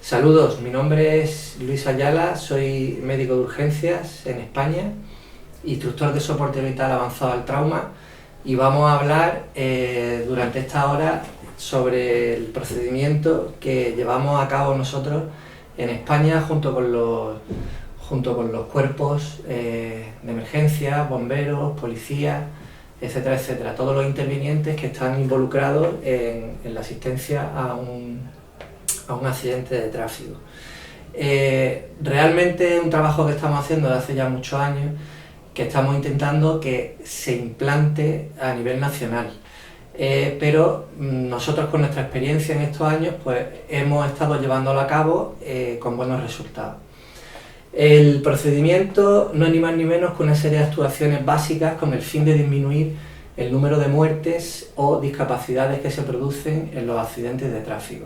Saludos, mi nombre es Luis Ayala, soy médico de urgencias en España, instructor de soporte vital avanzado al trauma, y vamos a hablar durante esta hora sobre el procedimiento que llevamos a cabo nosotros en España junto con los cuerpos de emergencia, bomberos, policías, etcétera, etcétera, todos los intervinientes que están involucrados en la asistencia a un accidente de tráfico. Realmente es un trabajo que estamos haciendo desde hace ya muchos años, que estamos intentando que se implante a nivel nacional. Pero nosotros, con nuestra experiencia en estos años, pues hemos estado llevándolo a cabo con buenos resultados. El procedimiento no es ni más ni menos que una serie de actuaciones básicas con el fin de disminuir el número de muertes o discapacidades que se producen en los accidentes de tráfico.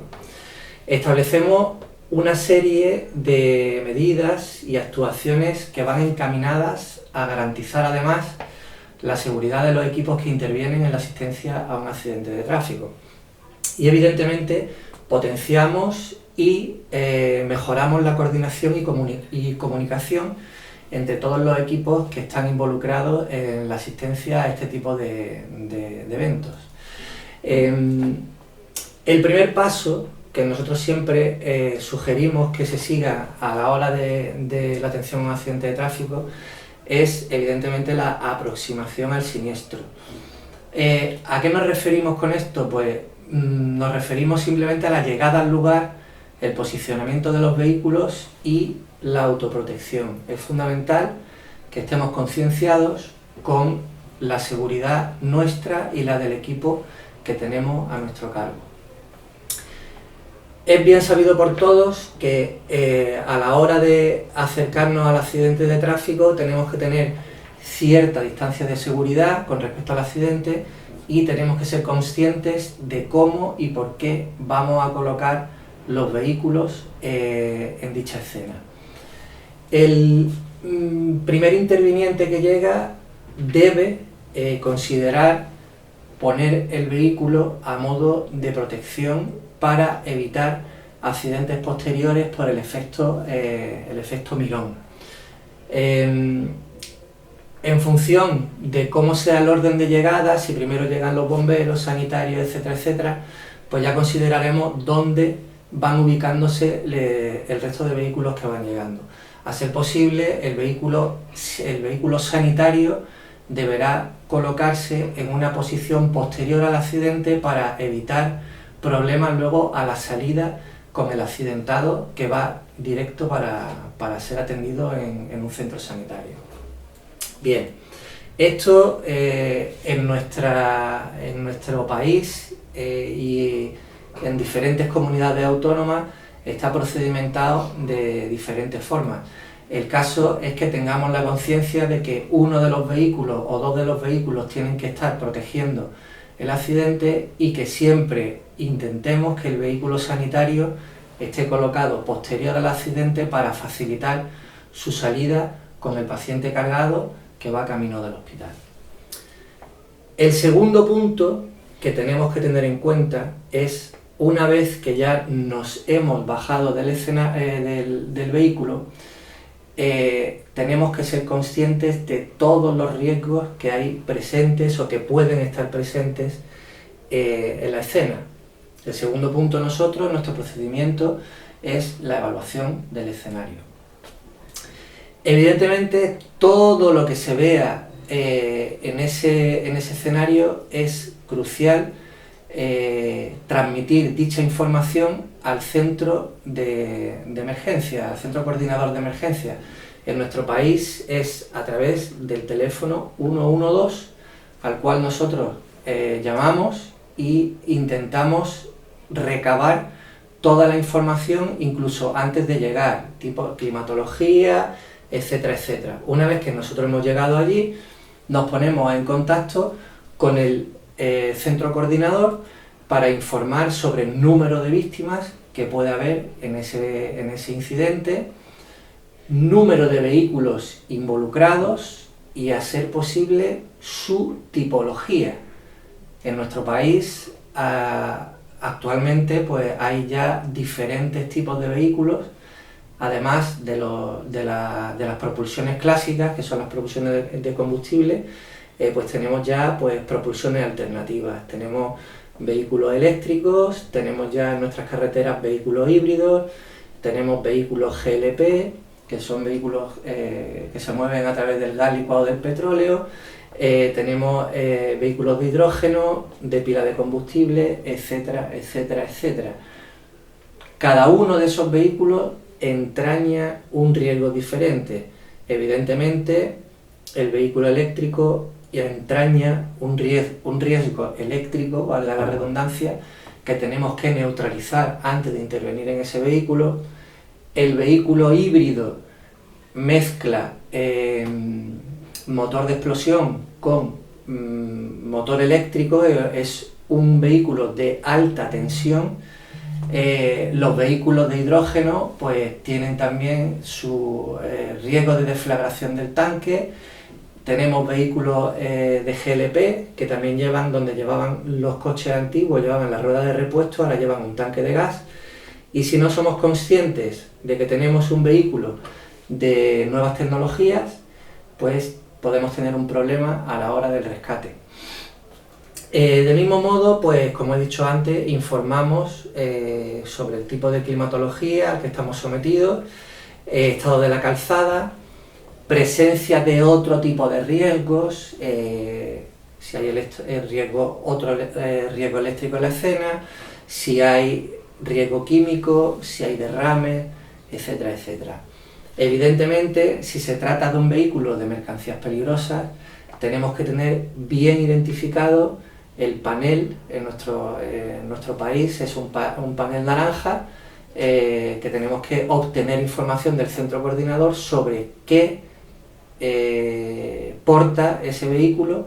Establecemos una serie de medidas y actuaciones que van encaminadas a garantizar además la seguridad de los equipos que intervienen en la asistencia a un accidente de tráfico. Y evidentemente potenciamos y mejoramos la coordinación y comunicación entre todos los equipos que están involucrados en la asistencia a este tipo de eventos. El primer paso que nosotros siempre sugerimos que se siga a la hora de la atención a un accidente de tráfico es evidentemente la aproximación al siniestro. ¿A qué nos referimos con esto? Pues nos referimos simplemente a la llegada al lugar, el posicionamiento de los vehículos y la autoprotección. Es fundamental que estemos concienciados con la seguridad nuestra y la del equipo que tenemos a nuestro cargo. Es bien sabido por todos que a la hora de acercarnos al accidente de tráfico tenemos que tener cierta distancia de seguridad con respecto al accidente y tenemos que ser conscientes de cómo y por qué vamos a colocar los vehículos en dicha escena. El primer interviniente que llega debe considerar poner el vehículo a modo de protección para evitar accidentes posteriores por el efecto Milón. En función de cómo sea el orden de llegada, si primero llegan los bomberos, sanitarios, etcétera, etcétera, pues ya consideraremos dónde van ubicándose el resto de vehículos que van llegando. A ser posible, el vehículo sanitario deberá colocarse en una posición posterior al accidente para evitar problemas luego a la salida con el accidentado, que va directo para ser atendido en un centro sanitario. Bien, esto en nuestro país y en diferentes comunidades autónomas está procedimentado de diferentes formas. El caso es que tengamos la conciencia de que uno de los vehículos o dos de los vehículos tienen que estar protegiendo el accidente y que siempre intentemos que el vehículo sanitario esté colocado posterior al accidente para facilitar su salida con el paciente cargado que va camino del hospital. El segundo punto que tenemos que tener en cuenta es, una vez que ya nos hemos bajado del vehículo, tenemos que ser conscientes de todos los riesgos que hay presentes o que pueden estar presentes en la escena. El segundo punto nuestro procedimiento es la evaluación del escenario. Evidentemente, todo lo que se vea en ese escenario es crucial transmitir dicha información al centro de emergencia, al centro coordinador de emergencia. En nuestro país es a través del teléfono 112, al cual nosotros llamamos y intentamos recabar toda la información, incluso antes de llegar, tipo climatología, etcétera, etcétera. Una vez que nosotros hemos llegado allí, nos ponemos en contacto con el centro coordinador para informar sobre el número de víctimas que puede haber en ese incidente, número de vehículos involucrados y, a ser posible, su tipología. En nuestro país, actualmente pues hay ya diferentes tipos de vehículos, además de las propulsiones clásicas, que son las propulsiones de combustible. Pues tenemos ya pues propulsiones alternativas, tenemos vehículos eléctricos, tenemos ya en nuestras carreteras vehículos híbridos, tenemos vehículos GLP, que son vehículos que se mueven a través del gas licuado del petróleo, tenemos vehículos de hidrógeno, de pila de combustible, etcétera, etcétera, etcétera. Cada uno de esos vehículos entraña un riesgo diferente. Evidentemente, el vehículo eléctrico entraña un riesgo eléctrico, valga la redundancia, que tenemos que neutralizar antes de intervenir en ese vehículo. El vehículo híbrido mezcla motor de explosión con motor eléctrico, es un vehículo de alta tensión. Los vehículos de hidrógeno pues tienen también su riesgo de deflagración del tanque. Tenemos vehículos de GLP que también llevan, donde llevaban los coches antiguos, llevaban la rueda de repuesto, ahora llevan un tanque de gas. Y si no somos conscientes de que tenemos un vehículo de nuevas tecnologías, pues podemos tener un problema a la hora del rescate. Del mismo modo, pues como he dicho antes, informamos sobre el tipo de climatología al que estamos sometidos, estado de la calzada, presencia de otro tipo de riesgos, si hay otro riesgo eléctrico en la escena, si hay riesgo químico, si hay derrame, etcétera, etcétera. Evidentemente, si se trata de un vehículo de mercancías peligrosas, tenemos que tener bien identificado el panel. En nuestro país es un panel naranja, que tenemos que obtener información del centro coordinador sobre qué porta ese vehículo,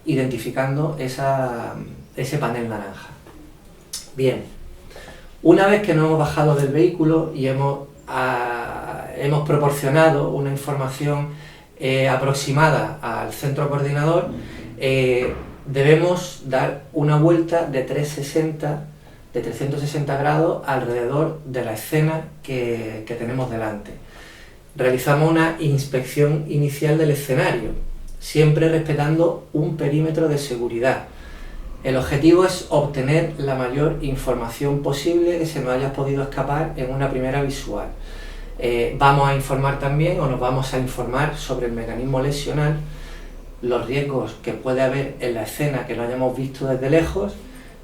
identificando ese panel naranja. Bien, una vez que nos hemos bajado del vehículo y hemos proporcionado una información aproximada al centro coordinador, debemos dar una vuelta de 360 grados alrededor de la escena que tenemos delante. Realizamos una inspección inicial del escenario, siempre respetando un perímetro de seguridad. El objetivo es obtener la mayor información posible que se nos haya podido escapar en una primera visual. Vamos a informar también, o nos vamos a informar sobre el mecanismo lesional, los riesgos que puede haber en la escena que no hayamos visto desde lejos,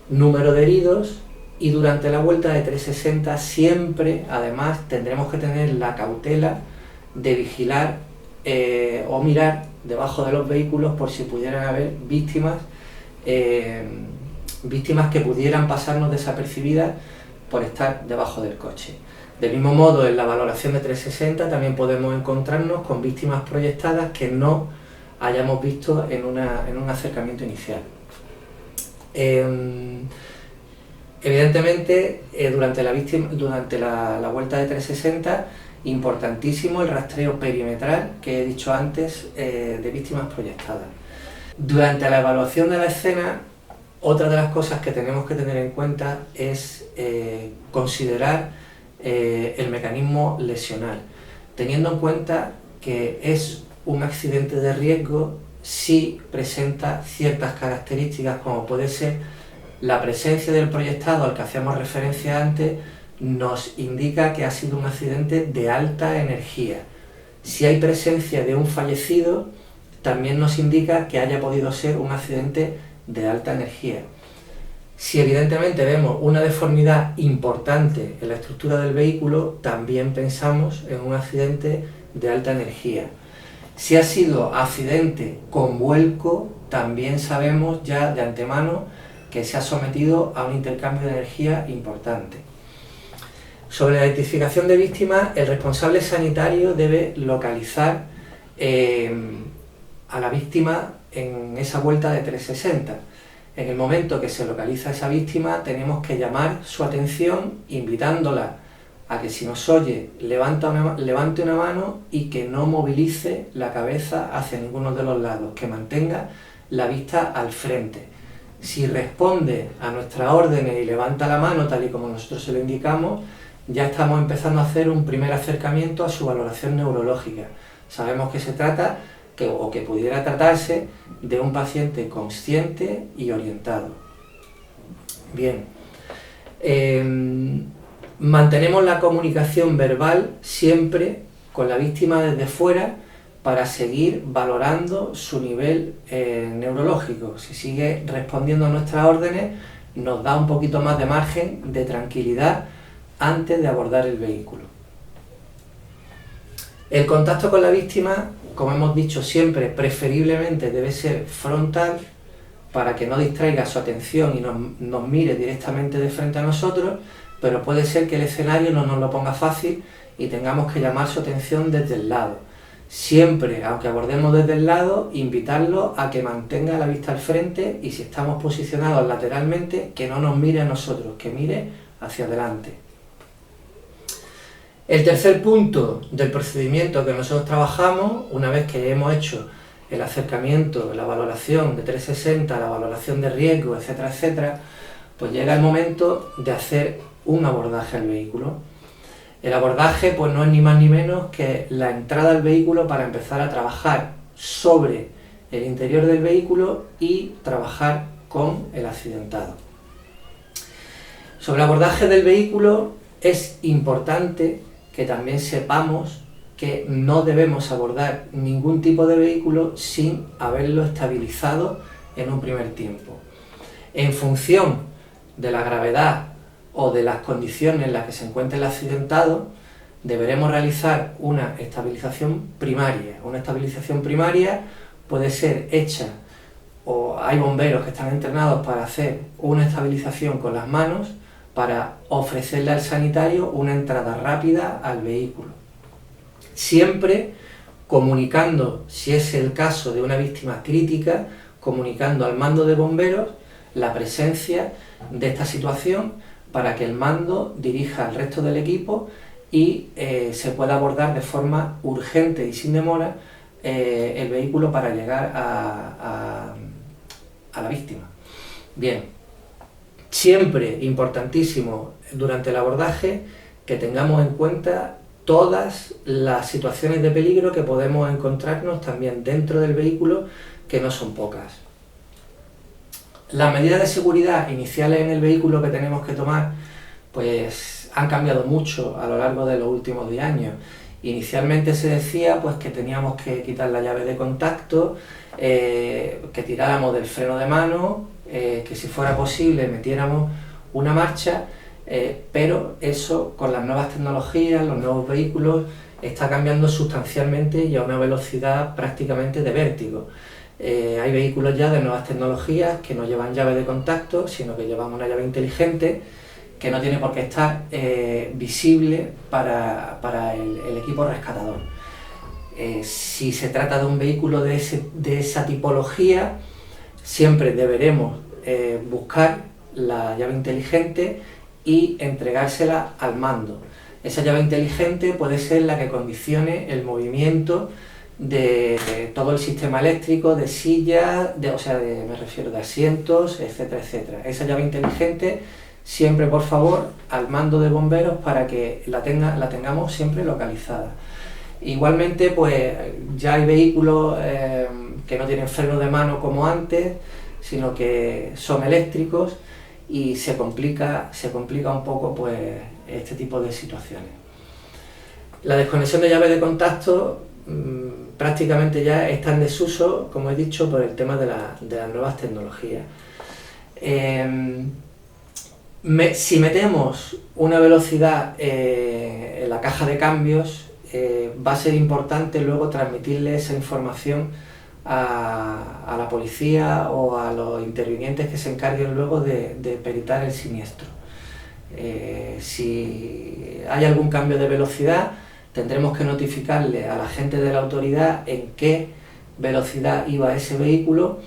número de heridos, y durante la vuelta de 360 siempre, además, tendremos que tener la cautela de vigilar o mirar debajo de los vehículos por si pudieran haber víctimas que pudieran pasarnos desapercibidas por estar debajo del coche. Del mismo modo, en la valoración de 360 también podemos encontrarnos con víctimas proyectadas que no hayamos visto en un acercamiento inicial. Evidentemente, durante la vuelta de 360, importantísimo el rastreo perimetral que he dicho antes, de víctimas proyectadas. Durante la evaluación de la escena, otra de las cosas que tenemos que tener en cuenta es considerar el mecanismo lesional, teniendo en cuenta que es un accidente de riesgo si presenta ciertas características, como puede ser la presencia del proyectado al que hacíamos referencia antes, nos indica que ha sido un accidente de alta energía. Si hay presencia de un fallecido, también nos indica que haya podido ser un accidente de alta energía. Si evidentemente vemos una deformidad importante en la estructura del vehículo, también pensamos en un accidente de alta energía. Si ha sido accidente con vuelco, también sabemos ya de antemano que se ha sometido a un intercambio de energía importante. Sobre la identificación de víctimas, el responsable sanitario debe localizar a la víctima en esa vuelta de 360. En el momento que se localiza a esa víctima, tenemos que llamar su atención, invitándola a que, si nos oye, levante una mano y que no movilice la cabeza hacia ninguno de los lados, que mantenga la vista al frente. Si responde a nuestras órdenes y levanta la mano tal y como nosotros se lo indicamos, ya estamos empezando a hacer un primer acercamiento a su valoración neurológica. Sabemos que se trata, o que pudiera tratarse, de un paciente consciente y orientado. Bien. Mantenemos la comunicación verbal siempre con la víctima desde fuera para seguir valorando su nivel neurológico. Si sigue respondiendo a nuestras órdenes, nos da un poquito más de margen de tranquilidad antes de abordar el vehículo. El contacto con la víctima, como hemos dicho siempre, preferiblemente debe ser frontal para que no distraiga su atención y nos mire directamente de frente a nosotros, pero puede ser que el escenario no nos lo ponga fácil y tengamos que llamar su atención desde el lado. Siempre, aunque abordemos desde el lado, invitarlo a que mantenga la vista al frente y si estamos posicionados lateralmente, que no nos mire a nosotros, que mire hacia adelante. El tercer punto del procedimiento que nosotros trabajamos, una vez que hemos hecho el acercamiento, la valoración de 360, la valoración de riesgo, etcétera, etcétera, pues llega el momento de hacer un abordaje al vehículo. El abordaje pues no es ni más ni menos que la entrada al vehículo para empezar a trabajar sobre el interior del vehículo y trabajar con el accidentado. Sobre el abordaje del vehículo es importante que también sepamos que no debemos abordar ningún tipo de vehículo sin haberlo estabilizado en un primer tiempo. En función de la gravedad o de las condiciones en las que se encuentre el accidentado, deberemos realizar una estabilización primaria. Una estabilización primaria puede ser hecha, o hay bomberos que están entrenados para hacer una estabilización con las manos para ofrecerle al sanitario una entrada rápida al vehículo. Siempre comunicando, si es el caso de una víctima crítica, comunicando al mando de bomberos la presencia de esta situación para que el mando dirija al resto del equipo y se pueda abordar de forma urgente y sin demora el vehículo para llegar a la víctima. Bien. Siempre importantísimo durante el abordaje que tengamos en cuenta todas las situaciones de peligro que podemos encontrarnos también dentro del vehículo, que no son pocas. Las medidas de seguridad iniciales en el vehículo que tenemos que tomar pues han cambiado mucho a lo largo de los últimos 10 años. Inicialmente se decía pues que teníamos que quitar la llave de contacto, que tiráramos del freno de mano, que si fuera posible metiéramos una marcha, pero eso con las nuevas tecnologías, los nuevos vehículos, está cambiando sustancialmente y a una velocidad prácticamente de vértigo. Hay vehículos ya de nuevas tecnologías que no llevan llave de contacto, sino que llevan una llave inteligente que no tiene por qué estar visible para el equipo rescatador. Si se trata de un vehículo de esa tipología, siempre deberemos buscar la llave inteligente y entregársela al mando. Esa llave inteligente puede ser la que condicione el movimiento de todo el sistema eléctrico, de sillas, me refiero de asientos, etcétera, etcétera. Esa llave inteligente siempre, por favor, al mando de bomberos para que la tengamos siempre localizada. Igualmente, pues ya hay vehículos que no tienen freno de mano como antes, sino que son eléctricos y se complica un poco pues este tipo de situaciones. La desconexión de llave de contacto prácticamente ya está en desuso, como he dicho, por el tema de las nuevas tecnologías. Si metemos una velocidad en la caja de cambios, va a ser importante luego transmitirle esa información a la policía o a los intervinientes que se encarguen luego de peritar el siniestro. Si hay algún cambio de velocidad, tendremos que notificarle a la gente de la autoridad en qué velocidad iba ese vehículo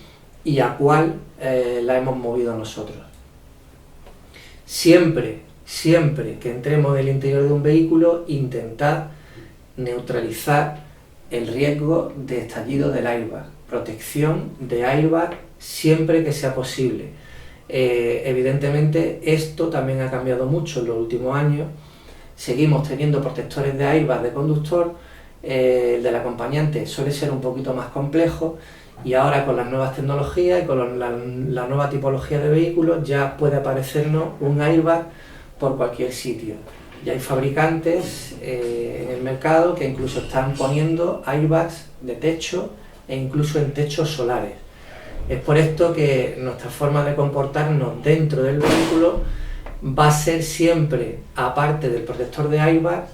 y a cuál la hemos movido nosotros. Siempre que entremos en el interior de un vehículo, intentad neutralizar el riesgo de estallido del airbag, protección de airbag siempre que sea posible. Evidentemente esto también ha cambiado mucho en los últimos años. Seguimos teniendo protectores de airbag de conductor, el del acompañante suele ser un poquito más complejo, y ahora con las nuevas tecnologías y con la nueva tipología de vehículos ya puede aparecernos un airbag por cualquier sitio. Ya hay fabricantes en el mercado que incluso están poniendo airbags de techo e incluso en techos solares. Es por esto que nuestra forma de comportarnos dentro del vehículo va a ser siempre, aparte del protector de airbag,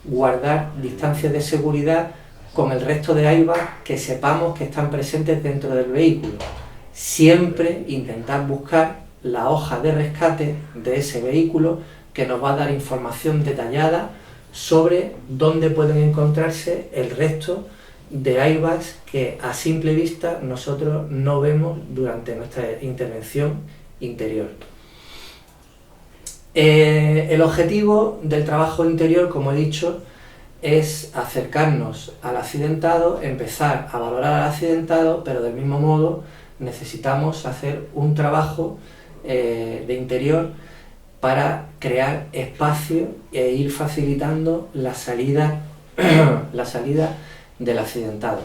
guardar distancias de seguridad con el resto de airbags que sepamos que están presentes dentro del vehículo. Siempre intentar buscar la hoja de rescate de ese vehículo que nos va a dar información detallada sobre dónde pueden encontrarse el resto de airbags que a simple vista nosotros no vemos durante nuestra intervención interior. El objetivo del trabajo interior, como he dicho, es acercarnos al accidentado, empezar a valorar al accidentado, pero del mismo modo necesitamos hacer un trabajo de interior para crear espacio e ir facilitando la salida del accidentado.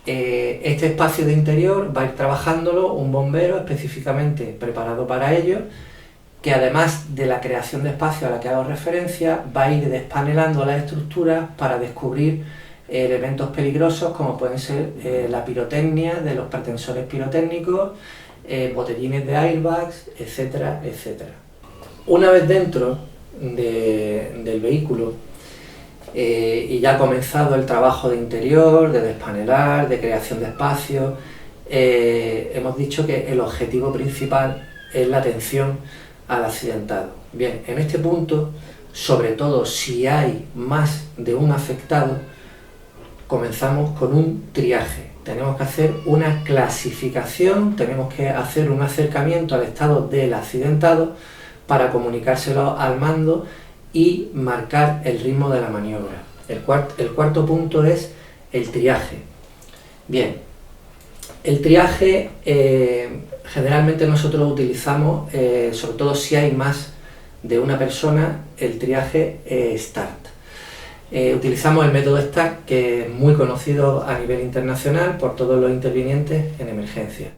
Este espacio de interior va a ir trabajándolo un bombero específicamente preparado para ello, que además de la creación de espacio a la que hago referencia, va a ir despanelando las estructuras para descubrir elementos peligrosos como pueden ser la pirotecnia de los pretensores pirotécnicos, botellines de airbags, etcétera, etcétera. Una vez dentro del vehículo y ya ha comenzado el trabajo de interior, de despanelar, de creación de espacio, hemos dicho que el objetivo principal es la atención al accidentado. Bien, en este punto, sobre todo si hay más de un afectado, comenzamos con un triaje. Tenemos que hacer una clasificación, tenemos que hacer un acercamiento al estado del accidentado para comunicárselo al mando y marcar el ritmo de la maniobra. El cuarto punto es el triaje. Bien, el triaje generalmente nosotros utilizamos, sobre todo si hay más de una persona, el triaje START. Utilizamos el método START, que es muy conocido a nivel internacional por todos los intervinientes en emergencia.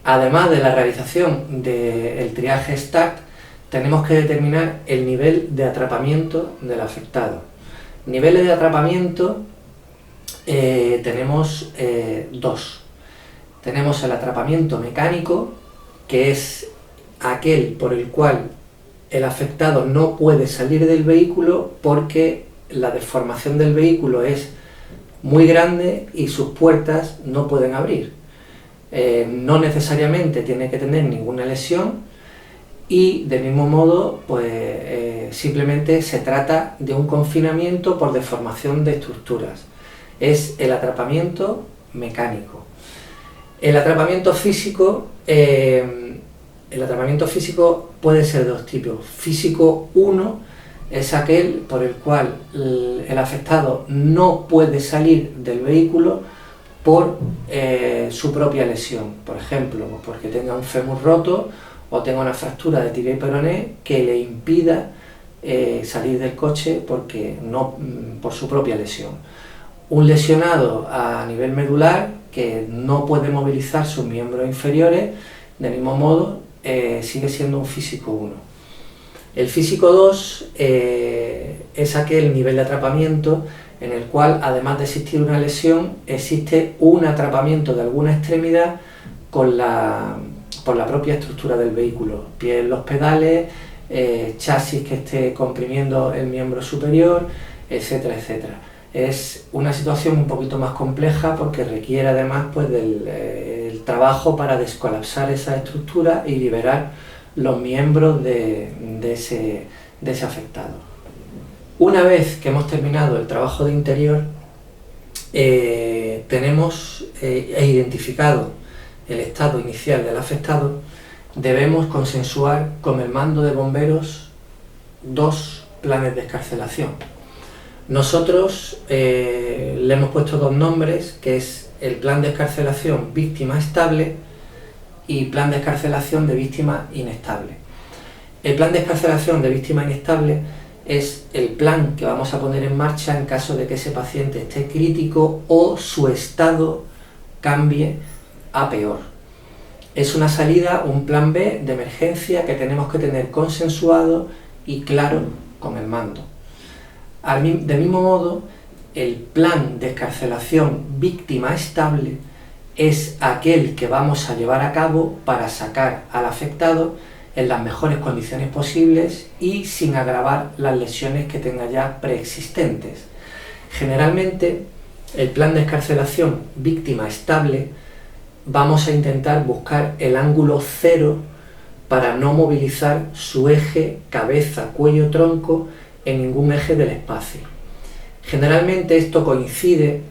Además de la realización del triaje START, tenemos que determinar el nivel de atrapamiento del afectado. Niveles de atrapamiento tenemos dos. Tenemos el atrapamiento mecánico, que es aquel por el cual el afectado no puede salir del vehículo porque la deformación del vehículo es muy grande y sus puertas no pueden abrir. No necesariamente tiene que tener ninguna lesión y del mismo modo pues simplemente se trata de un confinamiento por deformación de estructuras. Es el atrapamiento mecánico. El atrapamiento físico puede ser de dos tipos. Físico 1 es aquel por el cual el afectado no puede salir del vehículo por su propia lesión, por ejemplo, porque tenga un fémur roto o tenga una fractura de tibia y peroné que le impida salir del coche por su propia lesión. Un lesionado a nivel medular que no puede movilizar sus miembros inferiores, del mismo modo sigue siendo un físico 1. El físico 2 es aquel nivel de atrapamiento en el cual, además de existir una lesión, existe un atrapamiento de alguna extremidad por la propia estructura del vehículo, pies en los pedales, chasis que esté comprimiendo el miembro superior, etcétera, etcétera. Es una situación un poquito más compleja porque requiere además pues, el trabajo para descolapsar esa estructura y liberar los miembros de ese afectado. Una vez que hemos terminado el trabajo de interior, tenemos identificado el estado inicial del afectado, debemos consensuar con el mando de bomberos 2 planes de excarcelación. Nosotros le hemos puesto dos nombres, que es el plan de excarcelación víctima estable y plan de excarcelación de víctima inestable. El plan de excarcelación de víctima inestable es el plan que vamos a poner en marcha en caso de que ese paciente esté crítico o su estado cambie a peor. Es una salida, un plan B de emergencia que tenemos que tener consensuado y claro con el mando. De mismo modo, el plan de excarcelación víctima estable es aquel que vamos a llevar a cabo para sacar al afectado en las mejores condiciones posibles y sin agravar las lesiones que tenga ya preexistentes. Generalmente, el plan de excarcelación víctima estable vamos a intentar buscar el ángulo cero para no movilizar su eje cabeza, cuello, tronco en ningún eje del espacio. Generalmente esto coincide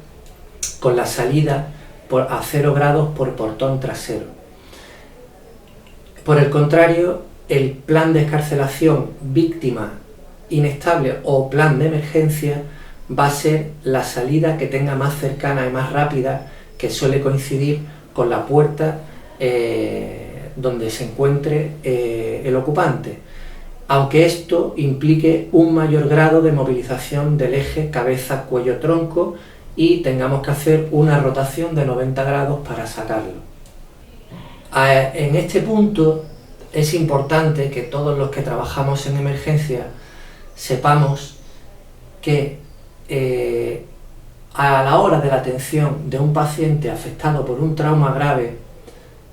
con la salida a 0 grados por portón trasero. Por el contrario, el plan de excarcelación víctima inestable o plan de emergencia va a ser la salida que tenga más cercana y más rápida, que suele coincidir con la puerta donde se encuentre el ocupante, aunque esto implique un mayor grado de movilización del eje cabeza-cuello-tronco y tengamos que hacer una rotación de 90 grados para sacarlo. En este punto es importante que todos los que trabajamos en emergencia sepamos que a la hora de la atención de un paciente afectado por un trauma grave,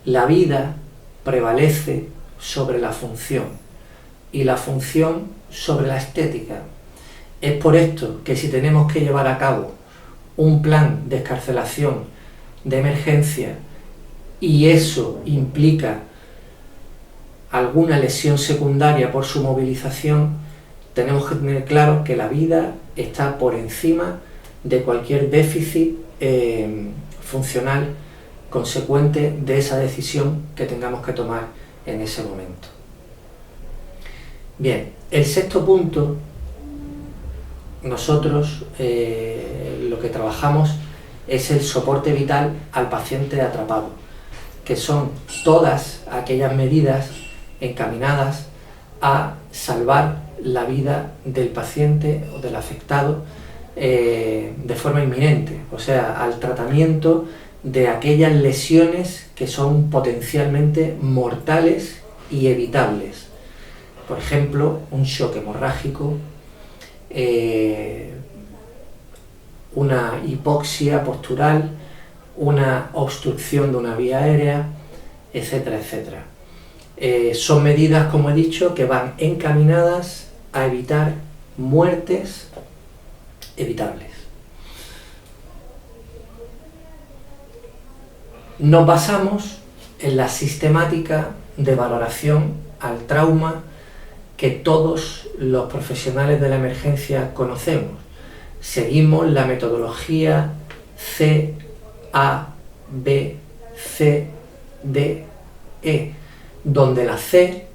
la vida prevalece sobre la función y la función sobre la estética. Es por esto que si tenemos que llevar a cabo un plan de excarcelación de emergencia y eso implica alguna lesión secundaria por su movilización, tenemos que tener claro que la vida está por encima de cualquier déficit funcional consecuente de esa decisión que tengamos que tomar en ese momento. Bien, el sexto punto, nosotros lo que trabajamos es el soporte vital al paciente atrapado, que son todas aquellas medidas encaminadas a salvar la vida del paciente o del afectado de forma inminente, o sea, al tratamiento de aquellas lesiones que son potencialmente mortales y evitables. Por ejemplo, un shock hemorrágico, una hipoxia postural, una obstrucción de una vía aérea, etcétera, etcétera. Son medidas, como he dicho, que van encaminadas a evitar muertes evitables. Nos basamos en la sistemática de valoración al trauma que todos los profesionales de la emergencia conocemos. Seguimos la metodología C, A, B, C, D, E, donde la C,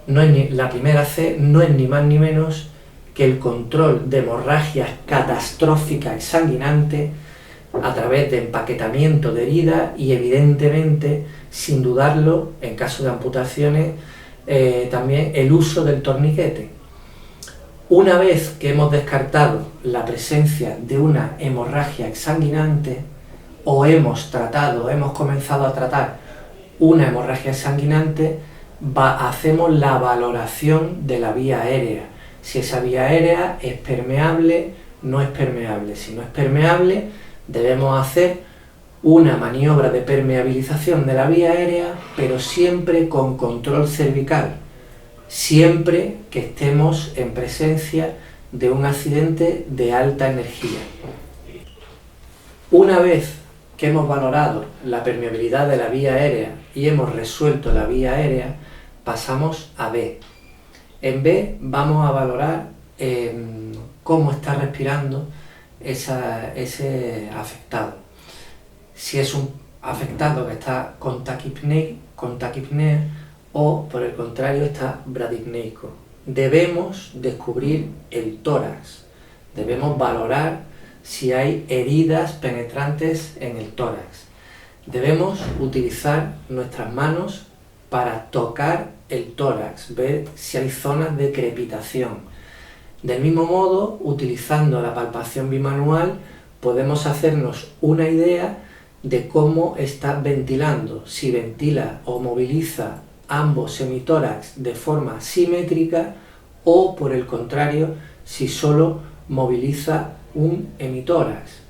la primera C, no es ni más ni menos que el control de hemorragias catastróficas exsanguinantes a través de empaquetamiento de heridas y, evidentemente, sin dudarlo, en caso de amputaciones, también el uso del torniquete. Una vez que hemos descartado la presencia de una hemorragia exsanguinante o hemos comenzado a tratar una hemorragia exsanguinante, hacemos la valoración de la vía aérea. Si esa vía aérea es permeable, no es permeable. Si no es permeable, debemos hacer una maniobra de permeabilización de la vía aérea, pero siempre con control cervical, siempre que estemos en presencia de un accidente de alta energía. Una vez que hemos valorado la permeabilidad de la vía aérea y hemos resuelto la vía aérea, pasamos a B. En B vamos a valorar cómo está respirando ese afectado. Si es un afectado que está con taquipnea o, por el contrario, está bradipneico. Debemos descubrir el tórax Debemos valorar si hay heridas penetrantes en el tórax. Debemos utilizar nuestras manos para tocar el tórax, ver si hay zonas de crepitación. Del mismo modo, utilizando la palpación bimanual, podemos hacernos una idea de cómo está ventilando, si ventila o moviliza ambos semitórax de forma simétrica o, por el contrario, si solo moviliza un hemitórax.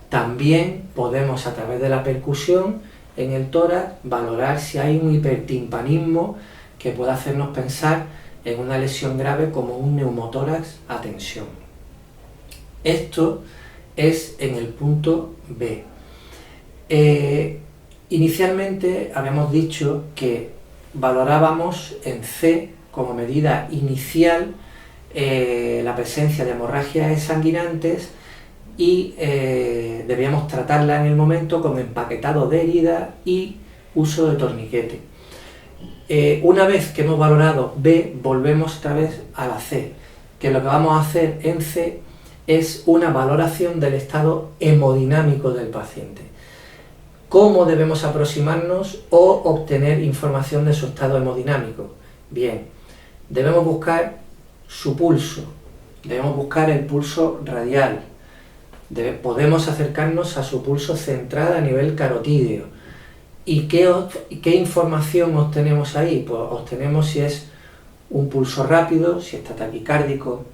También podemos, a través de la percusión en el tórax, valorar si hay un hipertimpanismo que pueda hacernos pensar en una lesión grave como un neumotórax a tensión. Esto es en el punto B. Inicialmente habíamos dicho que valorábamos en C como medida inicial la presencia de hemorragias sanguinantes y debíamos tratarla en el momento con empaquetado de herida y uso de torniquete. Una vez que hemos valorado B, volvemos otra vez a la C, que lo que vamos a hacer en C es una valoración del estado hemodinámico del paciente. ¿Cómo debemos aproximarnos o obtener información de su estado hemodinámico? Bien, debemos buscar su pulso, debemos buscar el pulso radial, podemos acercarnos a su pulso central a nivel carotídeo. ¿Y qué información obtenemos ahí? Pues obtenemos si es un pulso rápido, si está taquicárdico,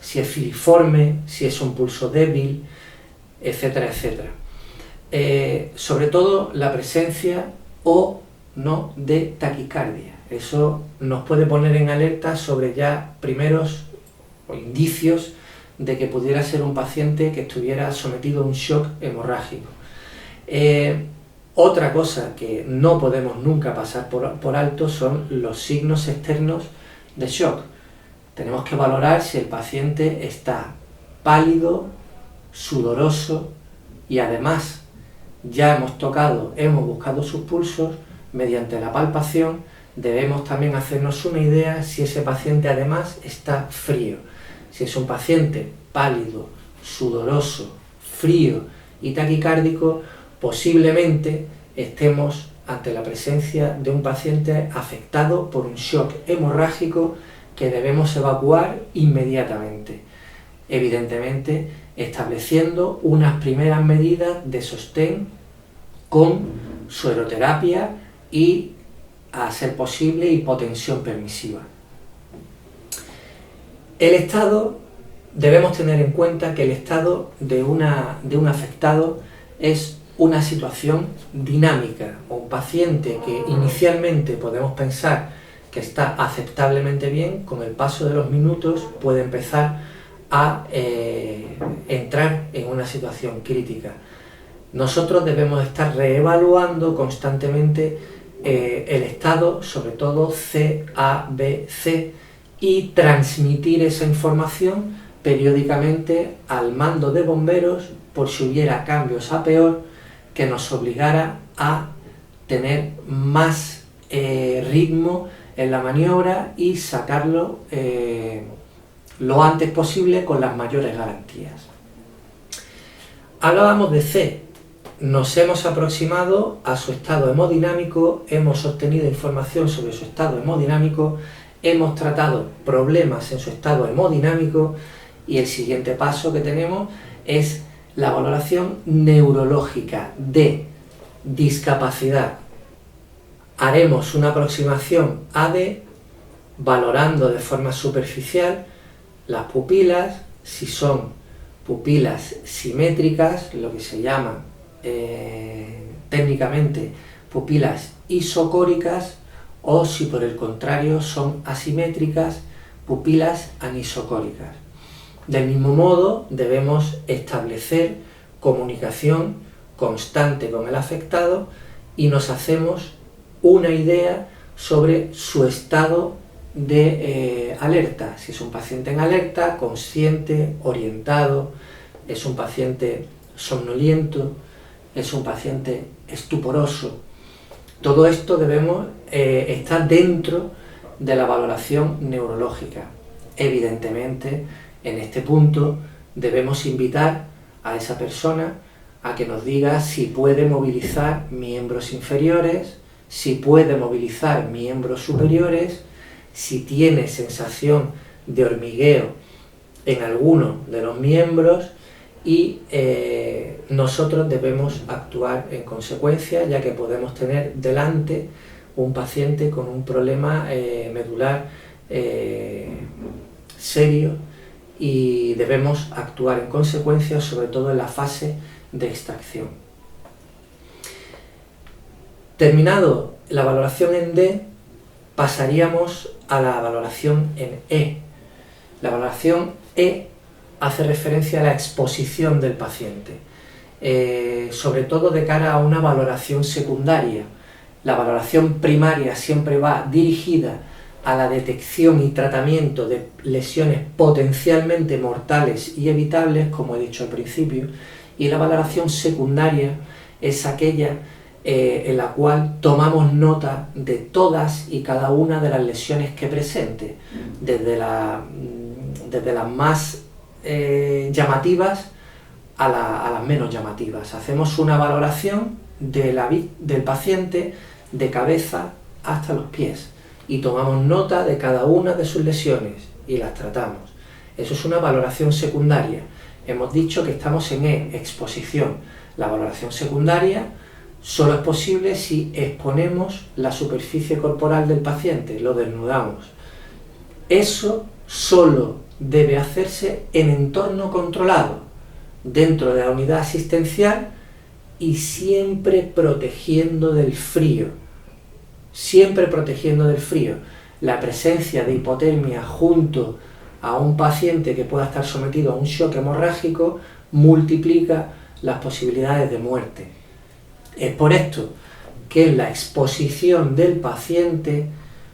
si es filiforme, si es un pulso débil, etcétera, etcétera. Sobre todo la presencia o no de taquicardia. Eso nos puede poner en alerta sobre ya primeros o indicios de que pudiera ser un paciente que estuviera sometido a un shock hemorrágico. Otra cosa que no podemos nunca pasar por alto son los signos externos de shock. Tenemos que valorar si el paciente está pálido, sudoroso y además ya hemos buscado sus pulsos. Mediante la palpación debemos también hacernos una idea si ese paciente además está frío. Si es un paciente pálido, sudoroso, frío y taquicárdico, posiblemente estemos ante la presencia de un paciente afectado por un shock hemorrágico que debemos evacuar inmediatamente. Evidentemente, estableciendo unas primeras medidas de sostén con sueroterapia y, a ser posible, hipotensión permisiva. Debemos tener en cuenta que el estado de un afectado es una situación dinámica. Un paciente que inicialmente podemos pensar que está aceptablemente bien, con el paso de los minutos puede empezar a entrar en una situación crítica. Nosotros debemos estar reevaluando constantemente el estado, sobre todo C, A, B, C, y transmitir esa información periódicamente al mando de bomberos por si hubiera cambios a peor que nos obligara a tener más ritmo en la maniobra y sacarlo lo antes posible con las mayores garantías. Hablábamos de C. Nos hemos aproximado a su estado hemodinámico, hemos obtenido información sobre su estado hemodinámico, hemos tratado problemas en su estado hemodinámico y el siguiente paso que tenemos es la valoración neurológica de discapacidad. Haremos una aproximación AD valorando de forma superficial las pupilas, si son pupilas simétricas, lo que se llama técnicamente pupilas isocóricas, o si por el contrario son asimétricas, pupilas anisocóricas. Del mismo modo, debemos establecer comunicación constante con el afectado y nos hacemos una idea sobre su estado de alerta. Si es un paciente en alerta, consciente, orientado, es un paciente somnoliento, es un paciente estuporoso. Todo esto debemos estar dentro de la valoración neurológica. Evidentemente, en este punto debemos invitar a esa persona a que nos diga si puede movilizar miembros inferiores, si puede movilizar miembros superiores, si tiene sensación de hormigueo en alguno de los miembros y nosotros debemos actuar en consecuencia, ya que podemos tener delante un paciente con un problema medular serio y debemos actuar en consecuencia, sobre todo en la fase de extracción. Terminado la valoración en D, pasaríamos a la valoración en E. La valoración E hace referencia a la exposición del paciente, sobre todo de cara a una valoración secundaria. La valoración primaria siempre va dirigida a la detección y tratamiento de lesiones potencialmente mortales y evitables, como he dicho al principio, y la valoración secundaria es aquella en la cual tomamos nota de todas y cada una de las lesiones que presente, desde las más llamativas a las menos llamativas. Hacemos una valoración del paciente de cabeza hasta los pies y tomamos nota de cada una de sus lesiones y las tratamos. Eso es una valoración secundaria. Hemos dicho que estamos en E, exposición. La valoración secundaria solo es posible si exponemos la superficie corporal del paciente, lo desnudamos. Eso solo debe hacerse en entorno controlado, dentro de la unidad asistencial y siempre protegiendo del frío. Siempre protegiendo del frío. La presencia de hipotermia junto a un paciente que pueda estar sometido a un shock hemorrágico multiplica las posibilidades de muerte. Es por esto que en la exposición del paciente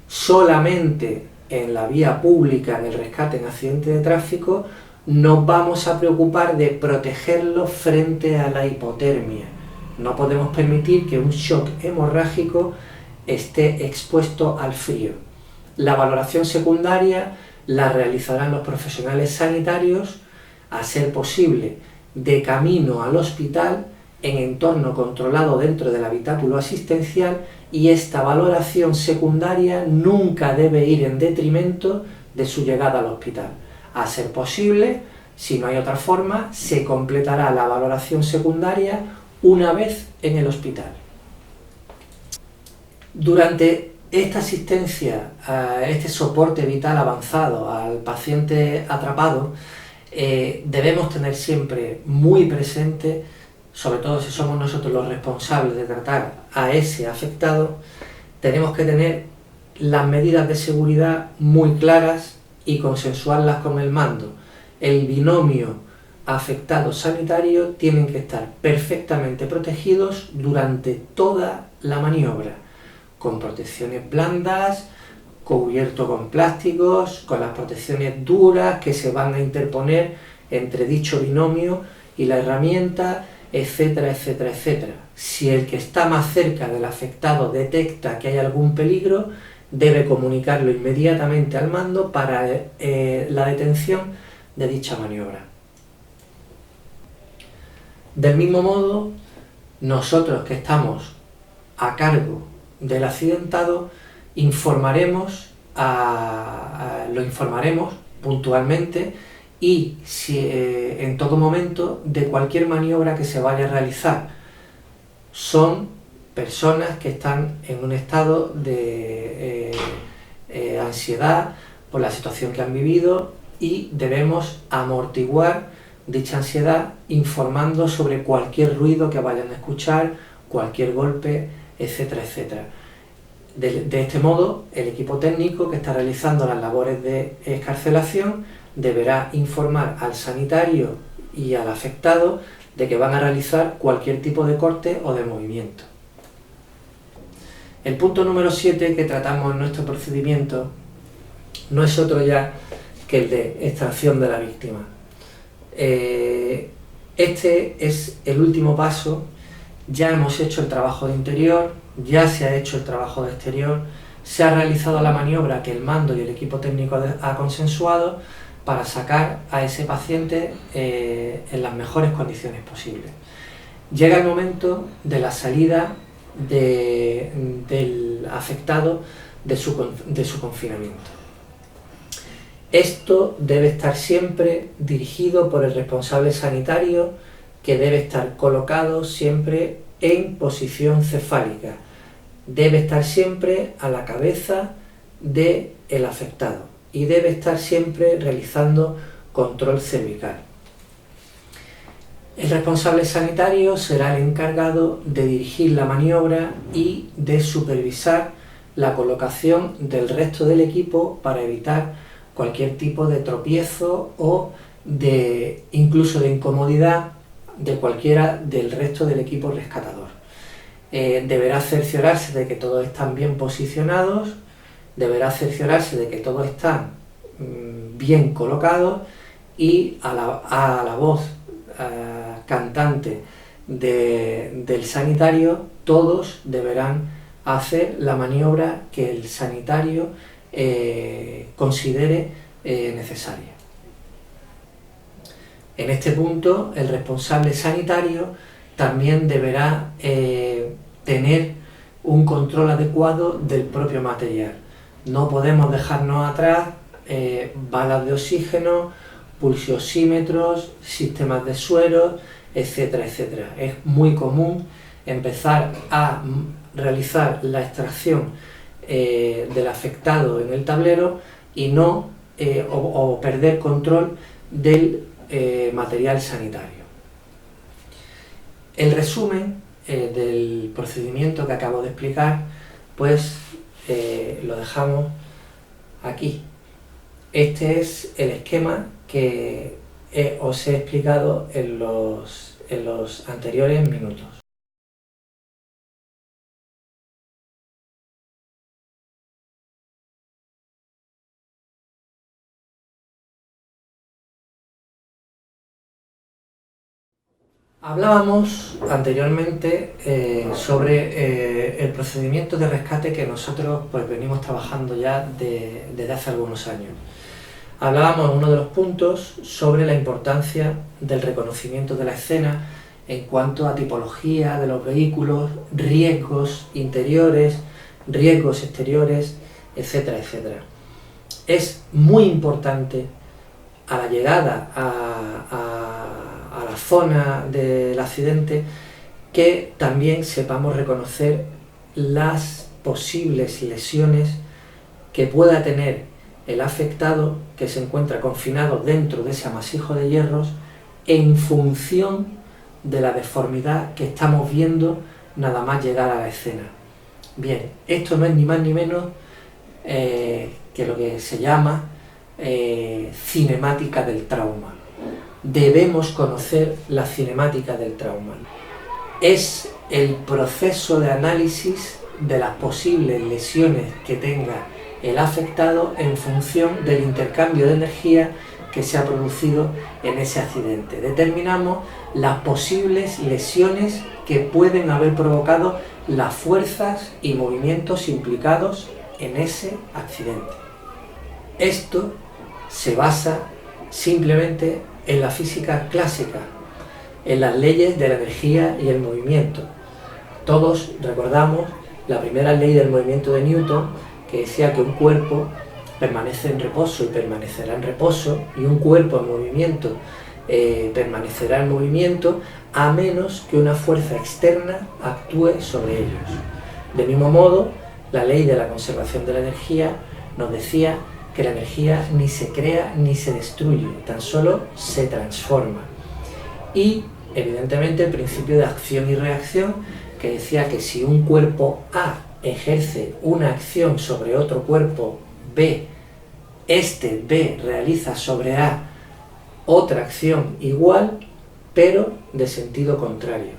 solamente en la vía pública, en el rescate en accidente de tráfico, nos vamos a preocupar de protegerlo frente a la hipotermia. No podemos permitir que un shock hemorrágico esté expuesto al frío. La valoración secundaria la realizarán los profesionales sanitarios, a ser posible, de camino al hospital, en entorno controlado dentro del habitáculo asistencial, y esta valoración secundaria nunca debe ir en detrimento de su llegada al hospital. A ser posible, si no hay otra forma, se completará la valoración secundaria una vez en el hospital. Durante esta asistencia, este soporte vital avanzado al paciente atrapado, debemos tener siempre muy presente, sobre todo si somos nosotros los responsables de tratar a ese afectado, tenemos que tener las medidas de seguridad muy claras y consensuarlas con el mando. El binomio afectado sanitario tienen que estar perfectamente protegidos durante toda la maniobra, con protecciones blandas, cubierto con plásticos, con las protecciones duras que se van a interponer entre dicho binomio y la herramienta, etcétera, etcétera, etcétera. Si el que está más cerca del afectado detecta que hay algún peligro, debe comunicarlo inmediatamente al mando para la detención de dicha maniobra. Del mismo modo, nosotros que estamos a cargo del accidentado, lo informaremos puntualmente y en todo momento de cualquier maniobra que se vaya a realizar. Son personas que están en un estado de ansiedad por la situación que han vivido y debemos amortiguar dicha ansiedad informando sobre cualquier ruido que vayan a escuchar, cualquier golpe, etcétera, etcétera. De este modo, el equipo técnico que está realizando las labores de excarcelación deberá informar al sanitario y al afectado de que van a realizar cualquier tipo de corte o de movimiento. El punto número 7 que tratamos en nuestro procedimiento no es otro ya que el de extracción de la víctima. Este es el último paso. Ya hemos hecho el trabajo de interior, ya se ha hecho el trabajo de exterior, se ha realizado la maniobra que el mando y el equipo técnico ha consensuado. para sacar a ese paciente en las mejores condiciones posibles. Llega el momento de la salida del afectado de su confinamiento. Esto debe estar siempre dirigido por el responsable sanitario, que debe estar colocado siempre en posición cefálica. Debe estar siempre a la cabeza del afectado y debe estar siempre realizando control cervical. El responsable sanitario será el encargado de dirigir la maniobra y de supervisar la colocación del resto del equipo para evitar cualquier tipo de tropiezo o incluso de incomodidad de cualquiera del resto del equipo rescatador. Deberá cerciorarse de que todos están bien posicionados, deberá cerciorarse de que todos están bien colocados y a la voz cantante del sanitario, todos deberán hacer la maniobra que el sanitario considere necesaria. En este punto, el responsable sanitario también deberá tener un control adecuado del propio material. No podemos dejarnos atrás balas de oxígeno, pulsioxímetros, sistemas de sueros, etcétera, etcétera. Es muy común empezar a realizar la extracción del afectado en el tablero y no o perder control del material sanitario. El resumen del procedimiento que acabo de explicar, pues lo dejamos aquí. Este es el esquema que os he explicado en los anteriores minutos. Hablábamos anteriormente sobre el procedimiento de rescate que nosotros pues venimos trabajando ya desde hace algunos años. Hablábamos en uno de los puntos sobre la importancia del reconocimiento de la escena en cuanto a tipología de los vehículos, riesgos interiores, riesgos exteriores, etcétera, etcétera. Es muy importante a la llegada a la zona del accidente que también sepamos reconocer las posibles lesiones que pueda tener el afectado que se encuentra confinado dentro de ese amasijo de hierros en función de la deformidad que estamos viendo nada más llegar a la escena. Bien, esto no es ni más ni menos que lo que se llama cinemática del trauma. Debemos conocer la cinemática del trauma. Es el proceso de análisis de las posibles lesiones que tenga el afectado en función del intercambio de energía que se ha producido en ese accidente. Determinamos las posibles lesiones que pueden haber provocado las fuerzas y movimientos implicados en ese accidente. Esto se basa simplemente en la física clásica, en las leyes de la energía y el movimiento. Todos recordamos la primera ley del movimiento de Newton, que decía que un cuerpo permanece en reposo y permanecerá en reposo, y un cuerpo en movimiento permanecerá en movimiento a menos que una fuerza externa actúe sobre ellos. De mismo modo, la ley de la conservación de la energía nos decía que la energía ni se crea ni se destruye, tan solo se transforma. Y, evidentemente, el principio de acción y reacción, que decía que si un cuerpo A ejerce una acción sobre otro cuerpo B, este B realiza sobre A otra acción igual, pero de sentido contrario.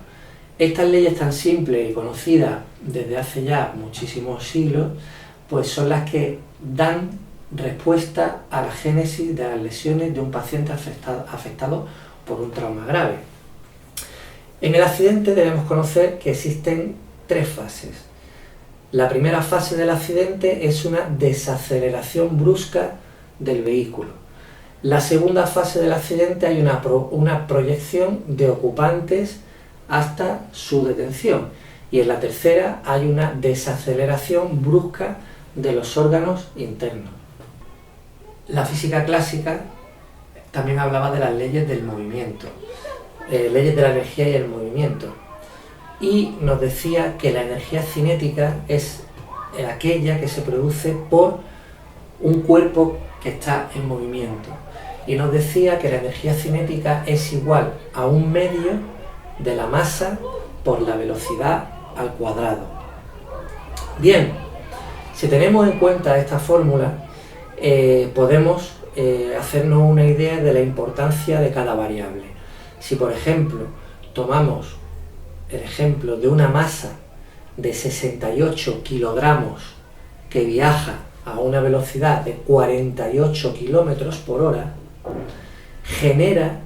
Estas leyes tan simples y conocidas desde hace ya muchísimos siglos, pues son las que dan respuesta a la génesis de las lesiones de un paciente afectado por un trauma grave. En el accidente debemos conocer que existen tres fases. La primera fase del accidente es una desaceleración brusca del vehículo. La segunda fase del accidente hay una proyección de ocupantes hasta su detención, y en la tercera hay una desaceleración brusca de los órganos internos. La física clásica también hablaba de las leyes del movimiento, leyes de la energía y el movimiento, y nos decía que la energía cinética es aquella que se produce por un cuerpo que está en movimiento, y nos decía que la energía cinética es igual a un medio de la masa por la velocidad al cuadrado. Bien, si tenemos en cuenta esta fórmula, podemos hacernos una idea de la importancia de cada variable. Si por ejemplo tomamos el ejemplo de una masa de 68 kilogramos que viaja a una velocidad de 48 kilómetros por hora, genera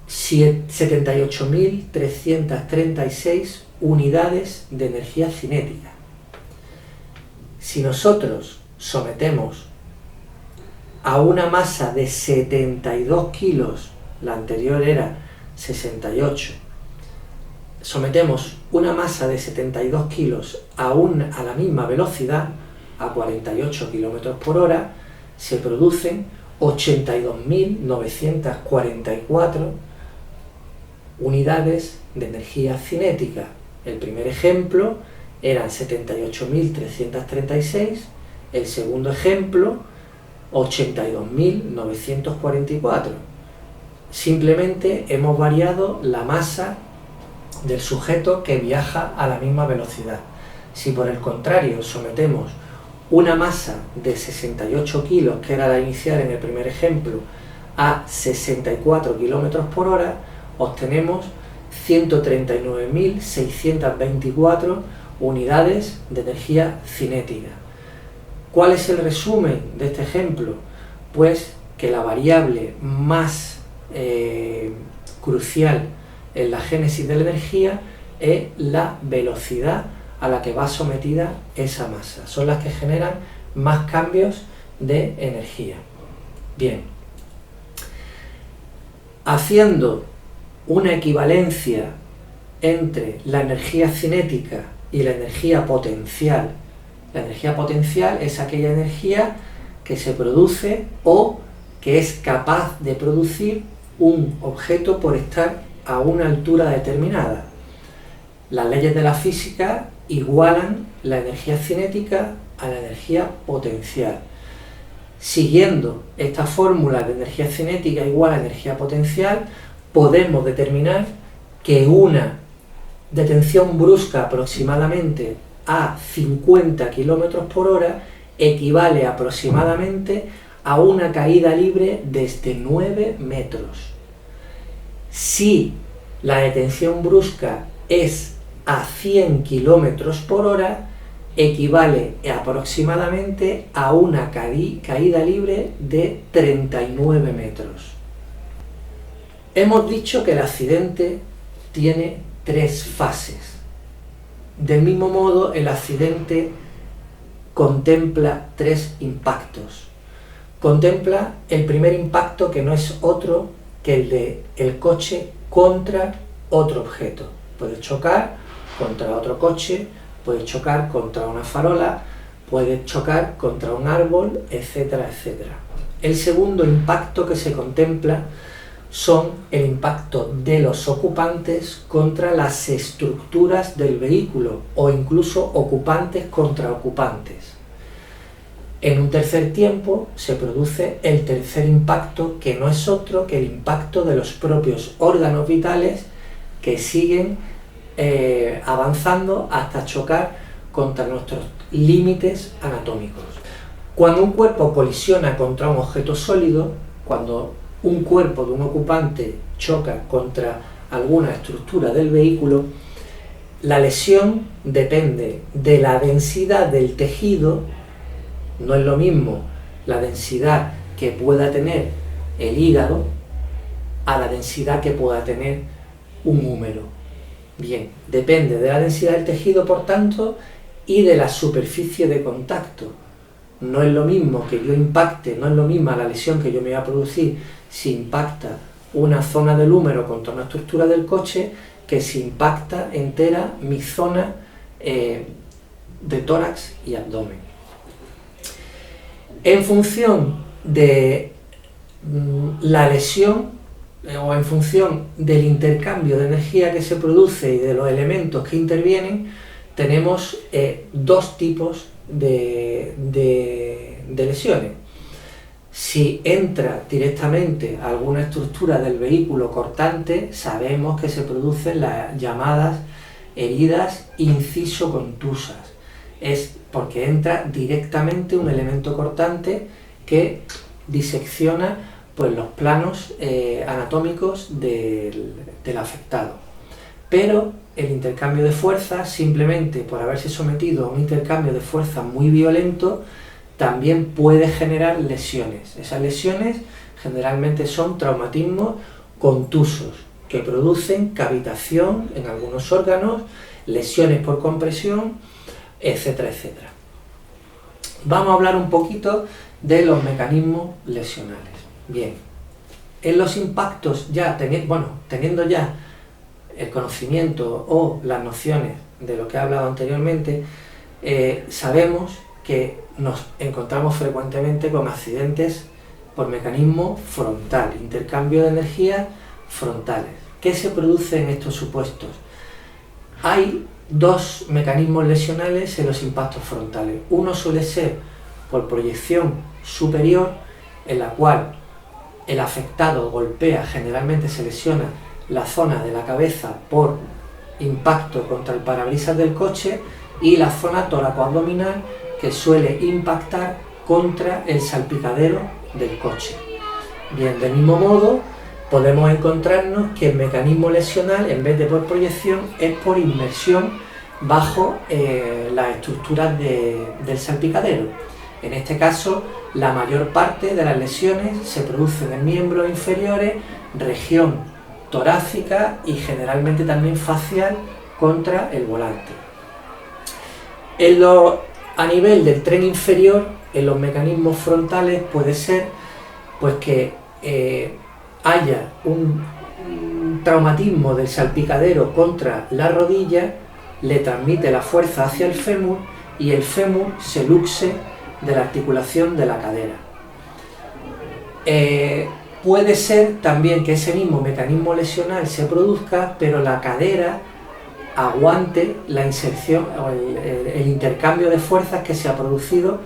78.336 unidades de energía cinética. Si nosotros sometemos a una masa de 72 kilos, la anterior era 68, sometemos una masa de 72 kilos a la misma velocidad, a 48 kilómetros por hora, se producen 82.944 unidades de energía cinética. El primer ejemplo eran 78.336, el segundo ejemplo 82.944. Simplemente hemos variado la masa del sujeto que viaja a la misma velocidad. Si por el contrario sometemos una masa de 68 kilos, que era la inicial en el primer ejemplo, a 64 kilómetros por hora, obtenemos 139.624 unidades de energía cinética. ¿Cuál es el resumen de este ejemplo? Pues que la variable más crucial en la génesis de la energía es la velocidad a la que va sometida esa masa. Son las que generan más cambios de energía. Bien, haciendo una equivalencia entre la energía cinética y la energía potencial. La energía potencial es aquella energía que se produce o que es capaz de producir un objeto por estar a una altura determinada. Las leyes de la física igualan la energía cinética a la energía potencial. Siguiendo esta fórmula de energía cinética igual a energía potencial, podemos determinar que una detención brusca aproximadamente a 50 km por hora equivale aproximadamente a una caída libre desde 9 metros. Si la detención brusca es a 100 km por hora, equivale aproximadamente a una caída libre de 39 metros. Hemos dicho que el accidente tiene 3 fases. Del mismo modo, el accidente contempla 3 impactos. Contempla el primer impacto, que no es otro que el de el coche contra otro objeto. Puede chocar contra otro coche, puede chocar contra una farola, puede chocar contra un árbol, etcétera, etcétera. El segundo impacto que se contempla son el impacto de los ocupantes contra las estructuras del vehículo o incluso ocupantes contra ocupantes. En un tercer tiempo se produce el tercer impacto, que no es otro que el impacto de los propios órganos vitales que siguen avanzando hasta chocar contra nuestros límites anatómicos. Cuando un cuerpo colisiona contra un objeto sólido, cuando un cuerpo de un ocupante choca contra alguna estructura del vehículo, la lesión depende de la densidad del tejido. No es lo mismo la densidad que pueda tener el hígado a la densidad que pueda tener un húmero. Bien, depende de la densidad del tejido, por tanto, y de la superficie de contacto. No es lo mismo que yo impacte, no es lo misma la lesión que yo me voy a producir si impacta una zona del húmero contra una estructura del coche que si impacta entera mi zona de tórax y abdomen. En función de la lesión o en función del intercambio de energía que se produce y de los elementos que intervienen, tenemos dos tipos de lesiones. Si entra directamente alguna estructura del vehículo cortante, sabemos que se producen las llamadas heridas inciso-contusas. Es porque entra directamente un elemento cortante que disecciona pues, los planos anatómicos del afectado. Pero el intercambio de fuerzas, simplemente por haberse sometido a un intercambio de fuerzas muy violento, también puede generar lesiones. Esas lesiones generalmente son traumatismos contusos, que producen cavitación en algunos órganos, lesiones por compresión, etcétera, etcétera. Vamos a hablar un poquito de los mecanismos lesionales. Bien, en los impactos, teniendo ya el conocimiento o las nociones de lo que he hablado anteriormente, sabemos que nos encontramos frecuentemente con accidentes por mecanismo frontal, intercambio de energía frontales. ¿Qué se produce en estos supuestos? Hay dos mecanismos lesionales en los impactos frontales. Uno suele ser por proyección superior, en la cual el afectado golpea, generalmente se lesiona la zona de la cabeza por impacto contra el parabrisas del coche, y la zona tóraco-abdominal, que suele impactar contra el salpicadero del coche. Bien, del mismo modo, podemos encontrarnos que el mecanismo lesional, en vez de por proyección, es por inmersión bajo las estructuras del salpicadero. En este caso, la mayor parte de las lesiones se producen en miembros inferiores, región torácica y generalmente también facial contra el volante. A nivel del tren inferior, en los mecanismos frontales puede ser pues que haya un traumatismo del salpicadero contra la rodilla, le transmite la fuerza hacia el fémur y el fémur se luxe de la articulación de la cadera. Puede ser también que ese mismo mecanismo lesional se produzca, pero la cadera aguante la inserción o el intercambio de fuerzas que se ha producido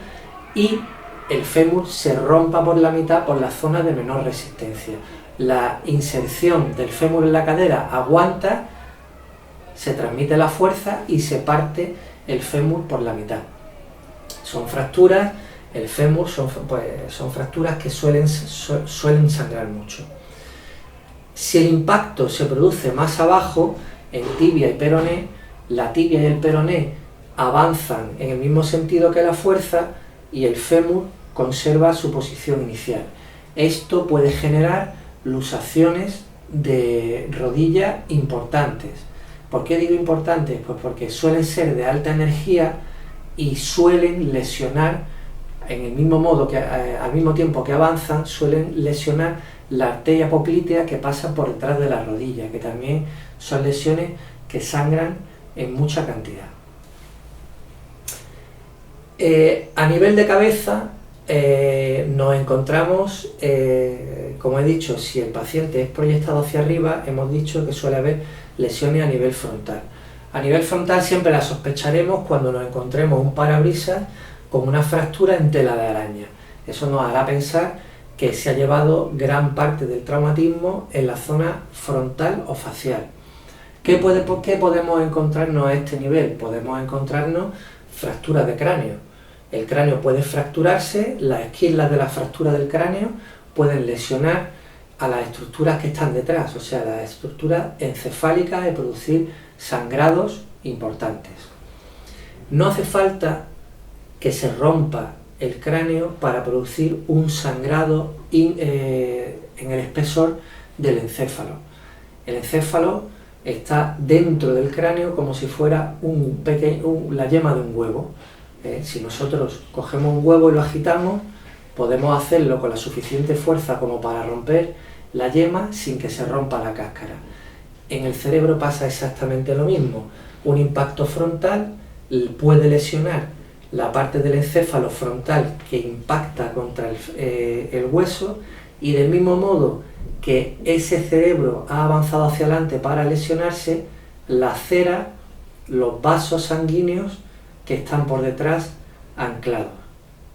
y el fémur se rompa por la mitad por la zona de menor resistencia. La inserción del fémur en la cadera aguanta, se transmite la fuerza y se parte el fémur por la mitad. Son fracturas, el fémur son fracturas que suelen sangrar mucho. Si el impacto se produce más abajo, en tibia y peroné, la tibia y el peroné avanzan en el mismo sentido que la fuerza y el fémur conserva su posición inicial. Esto puede generar luxaciones de rodilla importantes. ¿Por qué digo importantes? Pues porque suelen ser de alta energía y suelen lesionar, en el mismo modo que al mismo tiempo que avanzan, suelen lesionar la arteria poplitea que pasa por detrás de la rodilla, que también son lesiones que sangran en mucha cantidad. A nivel de cabeza nos encontramos, como he dicho, si el paciente es proyectado hacia arriba, hemos dicho que suele haber lesiones a nivel frontal. A nivel frontal siempre las sospecharemos cuando nos encontremos un parabrisas con una fractura en tela de araña. Eso nos hará pensar que se ha llevado gran parte del traumatismo en la zona frontal o facial. ¿Por qué podemos encontrarnos a este nivel? Podemos encontrarnos fracturas de cráneo. El cráneo puede fracturarse, las esquirlas de la fractura del cráneo pueden lesionar a las estructuras que están detrás, o sea, las estructuras encefálicas, y producir sangrados importantes. No hace falta que se rompa el cráneo para producir un sangrado en el espesor del encéfalo. El encéfalo está dentro del cráneo como si fuera la yema de un huevo. Si nosotros cogemos un huevo y lo agitamos, podemos hacerlo con la suficiente fuerza como para romper la yema sin que se rompa la cáscara. En el cerebro pasa exactamente lo mismo. Un impacto frontal puede lesionar la parte del encéfalo frontal que impacta contra el hueso, y del mismo modo que ese cerebro ha avanzado hacia adelante para lesionarse, lacera los vasos sanguíneos que están por detrás anclados,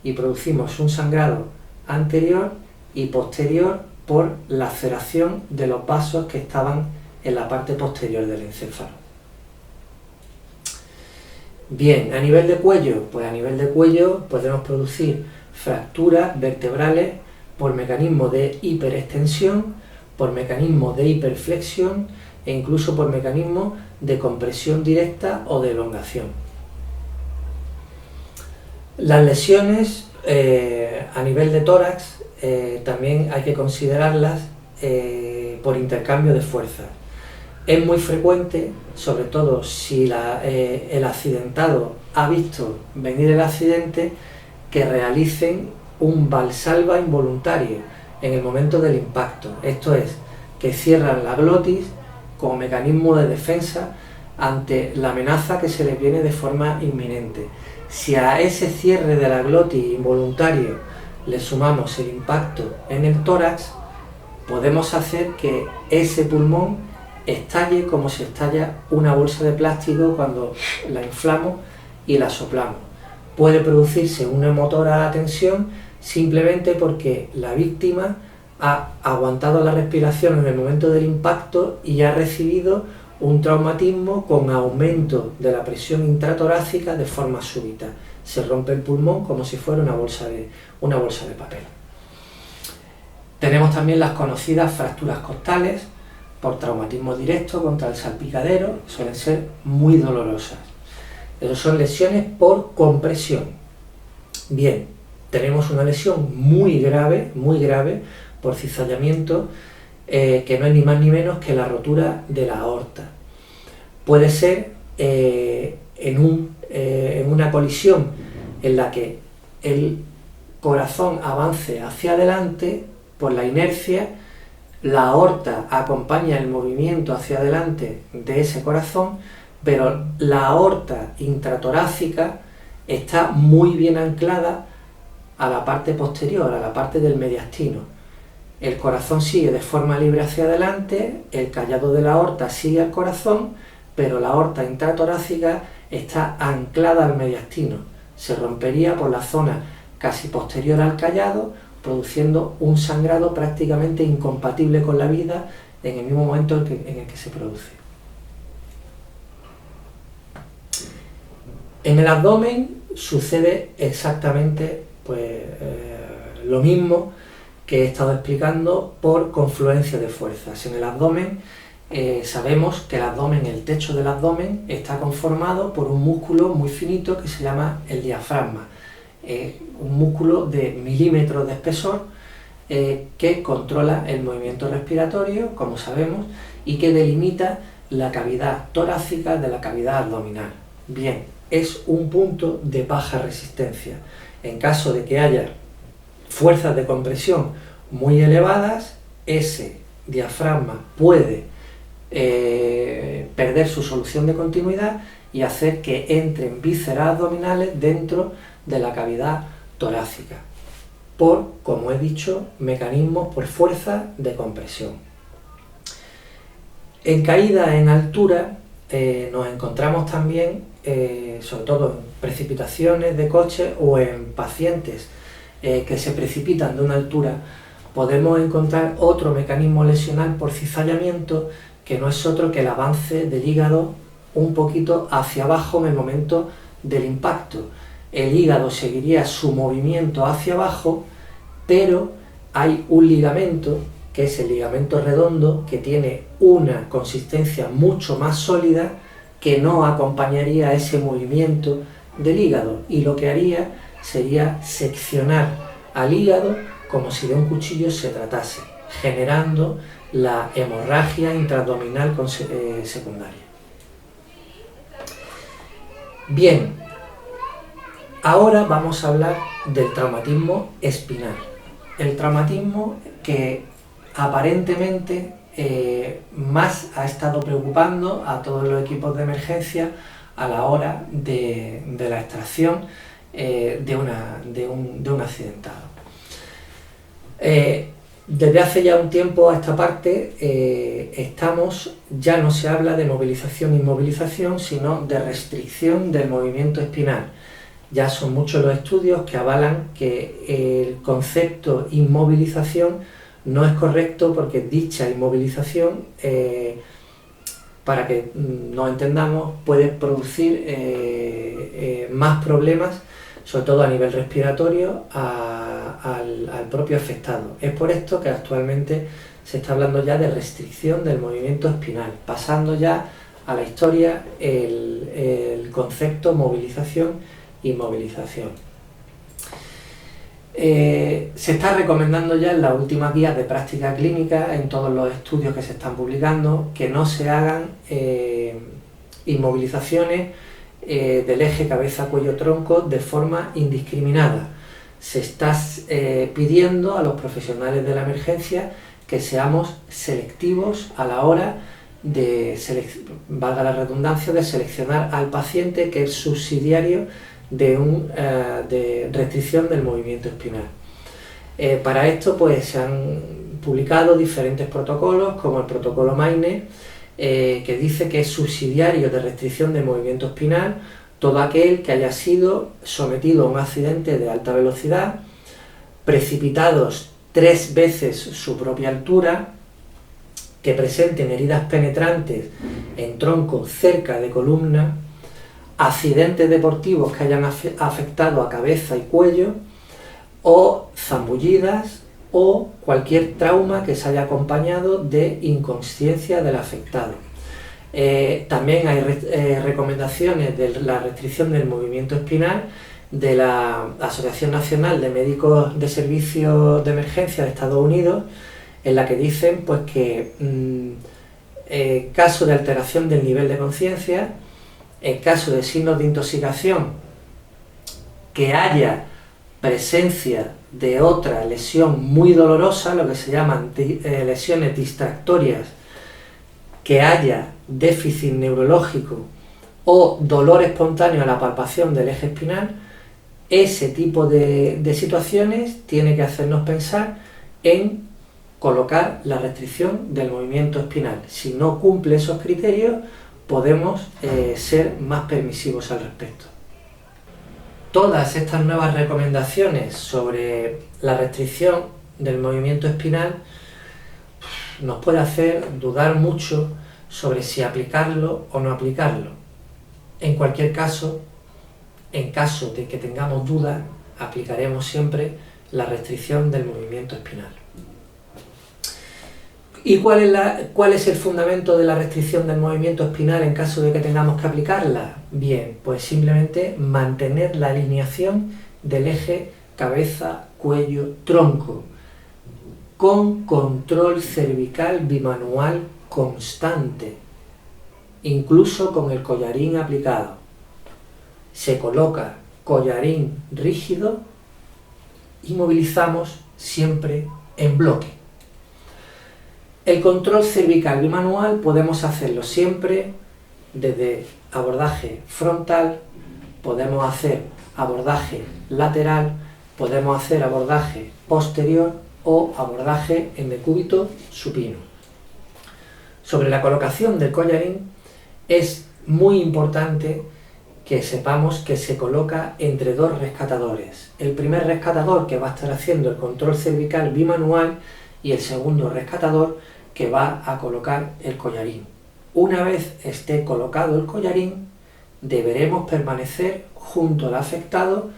y producimos un sangrado anterior y posterior por laceración de los vasos que estaban en la parte posterior del encéfalo. Bien, a nivel de cuello, pues a nivel de cuello podemos producir fracturas vertebrales por mecanismo de hiperextensión, por mecanismo de hiperflexión e incluso por mecanismo de compresión directa o de elongación. Las lesiones a nivel de tórax también hay que considerarlas por intercambio de fuerzas. Es muy frecuente, sobre todo si el accidentado ha visto venir el accidente, que realicen un valsalva involuntario en el momento del impacto. Esto es, que cierran la glotis como mecanismo de defensa ante la amenaza que se les viene de forma inminente. Si a ese cierre de la glotis involuntario le sumamos el impacto en el tórax, podemos hacer que ese pulmón estalle como se estalla una bolsa de plástico cuando la inflamos y la soplamos. Puede producirse una hemotora a tensión simplemente porque la víctima ha aguantado la respiración en el momento del impacto y ha recibido un traumatismo con aumento de la presión intratorácica de forma súbita. Se rompe el pulmón como si fuera una bolsa de papel. Tenemos también las conocidas fracturas costales por traumatismo directo contra el salpicadero, suelen ser muy dolorosas. Pero son lesiones por compresión. Bien, tenemos una lesión muy grave por cizallamiento, que no es ni más ni menos que la rotura de la aorta. Puede ser en una colisión en la que el corazón avance hacia adelante por la inercia, la aorta acompaña el movimiento hacia adelante de ese corazón, pero la aorta intratorácica está muy bien anclada a la parte posterior, a la parte del mediastino. El corazón sigue de forma libre hacia adelante, el callado de la aorta sigue al corazón, pero la aorta intratorácica está anclada al mediastino. Se rompería por la zona casi posterior al callado, produciendo un sangrado prácticamente incompatible con la vida en el mismo momento en el que se produce. En el abdomen sucede exactamente lo mismo que he estado explicando por confluencia de fuerzas. En el abdomen sabemos que el techo del abdomen está conformado por un músculo muy finito que se llama el diafragma, un músculo de milímetros de espesor que controla el movimiento respiratorio, como sabemos, y que delimita la cavidad torácica de la cavidad abdominal. Bien, es un punto de baja resistencia. En caso de que haya fuerzas de compresión muy elevadas, ese diafragma puede perder su solución de continuidad y hacer que entren vísceras abdominales dentro de la cavidad torácica, por, como he dicho, mecanismos por fuerza de compresión. En caída en altura nos encontramos también, sobre todo en precipitaciones de coche o en pacientes que se precipitan de una altura, podemos encontrar otro mecanismo lesional por cizallamiento, que no es otro que el avance del hígado un poquito hacia abajo en el momento del impacto. El hígado seguiría su movimiento hacia abajo, pero hay un ligamento, que es el ligamento redondo, que tiene una consistencia mucho más sólida, que no acompañaría ese movimiento del hígado, y lo que haría sería seccionar al hígado como si de un cuchillo se tratase, generando la hemorragia intraabdominal secundaria. Bien, Ahora vamos a hablar del traumatismo espinal. El traumatismo que aparentemente más ha estado preocupando a todos los equipos de emergencia a la hora de la extracción de un accidentado. Desde hace ya un tiempo a esta parte ya no se habla de movilización e inmovilización, sino de restricción del movimiento espinal. Ya son muchos los estudios que avalan que el concepto inmovilización no es correcto, porque dicha inmovilización, para que nos entendamos, puede producir más problemas, sobre todo a nivel respiratorio, al propio afectado. Es por esto que actualmente se está hablando ya de restricción del movimiento espinal, pasando ya a la historia el concepto movilización-inmovilización. Se está recomendando ya en las últimas guías de práctica clínica, en todos los estudios que se están publicando, que no se hagan inmovilizaciones del eje cabeza-cuello-tronco de forma indiscriminada. Se está pidiendo a los profesionales de la emergencia que seamos selectivos a la hora de, valga la redundancia, de seleccionar al paciente que es subsidiario de restricción del movimiento espinal. Para esto pues se han publicado diferentes protocolos, como el protocolo Mayne, que dice que es subsidiario de restricción del movimiento espinal todo aquel que haya sido sometido a un accidente de alta velocidad, precipitados 3 veces su propia altura, que presenten heridas penetrantes en tronco cerca de columna, accidentes deportivos que hayan afectado a cabeza y cuello, o zambullidas, o cualquier trauma que se haya acompañado de inconsciencia del afectado. También hay recomendaciones de la restricción del movimiento espinal de la Asociación Nacional de Médicos de Servicios de Emergencia de Estados Unidos, en la que dicen pues que en caso de alteración del nivel de conciencia, en caso de signos de intoxicación, que haya presencia de otra lesión muy dolorosa, lo que se llaman lesiones distractorias, que haya déficit neurológico o dolor espontáneo a la palpación del eje espinal, ese tipo de situaciones tiene que hacernos pensar en colocar la restricción del movimiento espinal. Si no cumple esos criterios, podemos ser más permisivos al respecto. Todas estas nuevas recomendaciones sobre la restricción del movimiento espinal nos puede hacer dudar mucho sobre si aplicarlo o no aplicarlo. En cualquier caso, en caso de que tengamos dudas, aplicaremos siempre la restricción del movimiento espinal. ¿Y cuál es el fundamento de la restricción del movimiento espinal en caso de que tengamos que aplicarla? Bien, pues simplemente mantener la alineación del eje cabeza-cuello-tronco con control cervical bimanual constante, incluso con el collarín aplicado. Se coloca collarín rígido y movilizamos siempre en bloque. El control cervical bimanual podemos hacerlo siempre desde abordaje frontal, podemos hacer abordaje lateral, podemos hacer abordaje posterior o abordaje en decúbito supino. Sobre la colocación del collarín, es muy importante que sepamos que se coloca entre 2 rescatadores. El primer rescatador, que va a estar haciendo el control cervical bimanual, y el segundo rescatador, que va a colocar el collarín. Una vez esté colocado el collarín, deberemos permanecer junto al afectado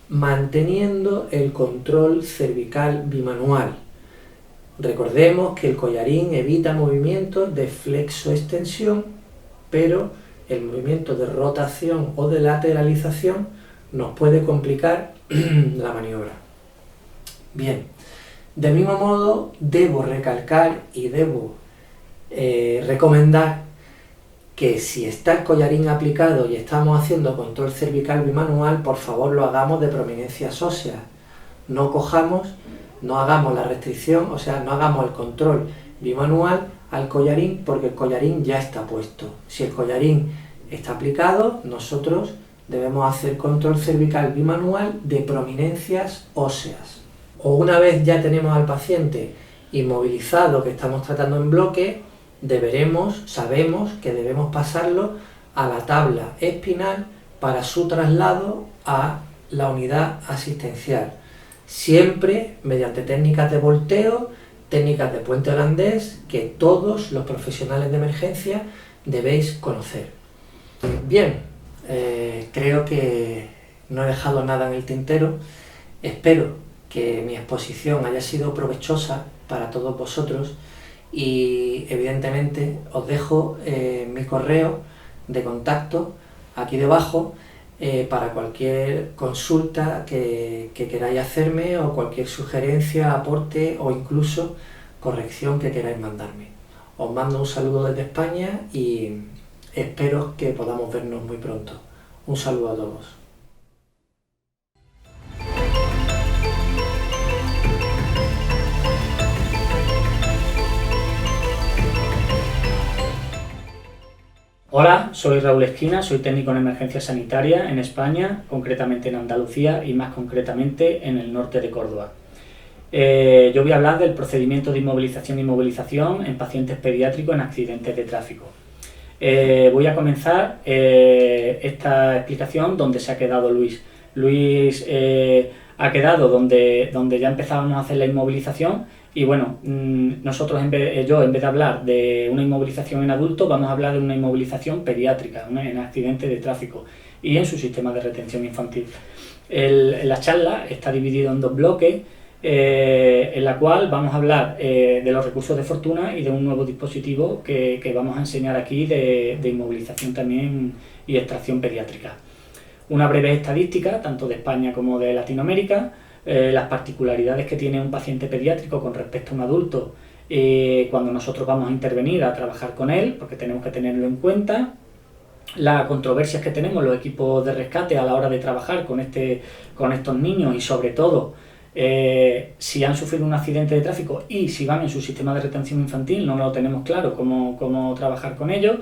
manteniendo el control cervical bimanual. Recordemos que el collarín evita movimientos de flexo-extensión, pero el movimiento de rotación o de lateralización nos puede complicar la maniobra. Bien, del mismo modo debo recalcar y debo recomendar que si está el collarín aplicado y estamos haciendo control cervical bimanual, por favor lo hagamos de prominencias óseas. No cojamos, no hagamos la restricción, o sea, no hagamos el control bimanual al collarín porque el collarín ya está puesto. Si el collarín está aplicado, nosotros debemos hacer control cervical bimanual de prominencias óseas. O una vez ya tenemos al paciente inmovilizado que estamos tratando en bloque, sabemos que debemos pasarlo a la tabla espinal para su traslado a la unidad asistencial. Siempre mediante técnicas de volteo, técnicas de puente holandés, que todos los profesionales de emergencia debéis conocer. Bien, creo que no he dejado nada en el tintero. Espero que mi exposición haya sido provechosa para todos vosotros y evidentemente os dejo mi correo de contacto aquí debajo para cualquier consulta que queráis hacerme o cualquier sugerencia, aporte o incluso corrección que queráis mandarme. Os mando un saludo desde España y espero que podamos vernos muy pronto. Un saludo a todos. Hola, soy Raúl Esquina, soy técnico en emergencia sanitaria en España, concretamente en Andalucía y más concretamente en el norte de Córdoba. Yo voy a hablar del procedimiento de inmovilización y movilización en pacientes pediátricos en accidentes de tráfico. Voy a comenzar esta explicación donde se ha quedado Luis. Luis ha quedado donde ya empezábamos a hacer la inmovilización y bueno, nosotros en vez de hablar de una inmovilización en adultos, vamos a hablar de una inmovilización pediátrica en accidentes de tráfico y en su sistema de retención infantil. La charla está dividida en dos bloques, en la cual vamos a hablar de los recursos de fortuna y de un nuevo dispositivo que vamos a enseñar aquí de inmovilización también y extracción pediátrica. Una breve estadística, tanto de España como de Latinoamérica, las particularidades que tiene un paciente pediátrico con respecto a un adulto cuando nosotros vamos a intervenir a trabajar con él, porque tenemos que tenerlo en cuenta, las controversias que tenemos los equipos de rescate a la hora de trabajar con estos niños y sobre todo si han sufrido un accidente de tráfico y si van en su sistema de retención infantil, no lo tenemos claro cómo trabajar con ellos.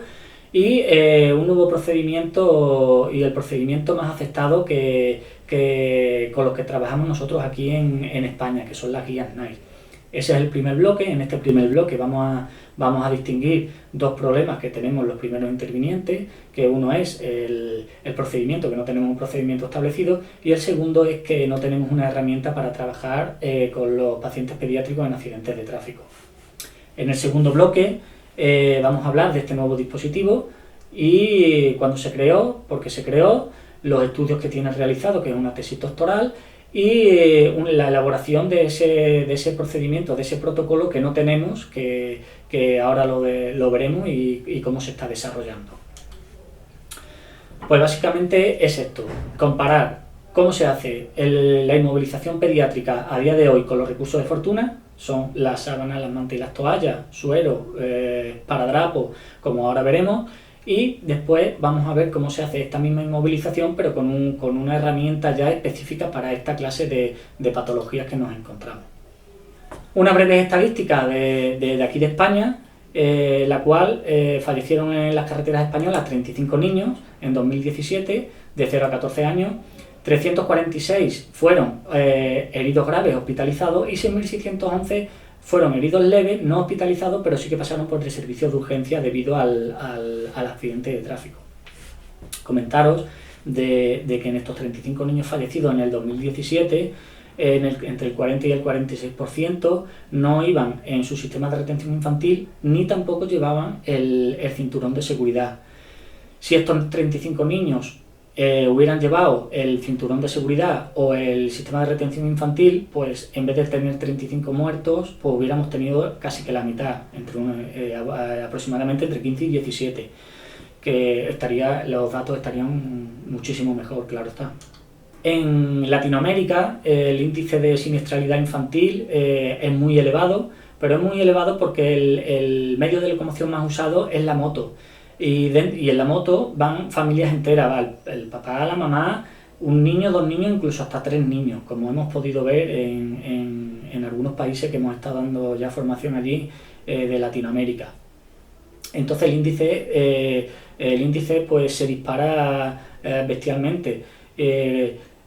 Y un nuevo procedimiento y el procedimiento más aceptado con los que trabajamos nosotros aquí en España, que son las guías NICE. Ese es el primer bloque. En este primer bloque vamos a distinguir dos problemas que tenemos los primeros intervinientes, que uno es el procedimiento, que no tenemos un procedimiento establecido, y el segundo es que no tenemos una herramienta para trabajar con los pacientes pediátricos en accidentes de tráfico. En el segundo bloque vamos a hablar de este nuevo dispositivo y cuándo se creó, por qué se creó, los estudios que tiene realizado, que es una tesis doctoral, y la elaboración de ese procedimiento, de ese protocolo que no tenemos, que ahora lo veremos y cómo se está desarrollando. Pues básicamente es esto, comparar cómo se hace la inmovilización pediátrica a día de hoy con los recursos de fortuna. Son las sábanas, las mantas y las toallas, suero, paradrapo, como ahora veremos, y después vamos a ver cómo se hace esta misma inmovilización, pero con una herramienta ya específica para esta clase de patologías que nos encontramos. Una breve estadística de aquí de España, la cual fallecieron en las carreteras españolas 35 niños en 2017, de 0 a 14 años, 346 fueron heridos graves hospitalizados y 6.611 fueron heridos leves, no hospitalizados, pero sí que pasaron por el servicio de urgencia debido al accidente de tráfico. Comentaros de que en estos 35 niños fallecidos en el 2017, entre el 40 y el 46% no iban en su sistema de retención infantil ni tampoco llevaban el cinturón de seguridad. Si estos 35 niños hubieran llevado el cinturón de seguridad o el sistema de retención infantil, pues en vez de tener 35 muertos, pues hubiéramos tenido casi que la mitad, aproximadamente entre 15 y 17, que los datos estarían muchísimo mejor, claro está. En Latinoamérica el índice de siniestralidad infantil es muy elevado, pero es muy elevado porque el medio de locomoción más usado es la moto. y en la moto van familias enteras, va el papá, la mamá, un niño, 2 niños, incluso hasta 3 niños, como hemos podido ver en algunos países que hemos estado dando ya formación allí de Latinoamérica. Entonces el índice pues se dispara bestialmente.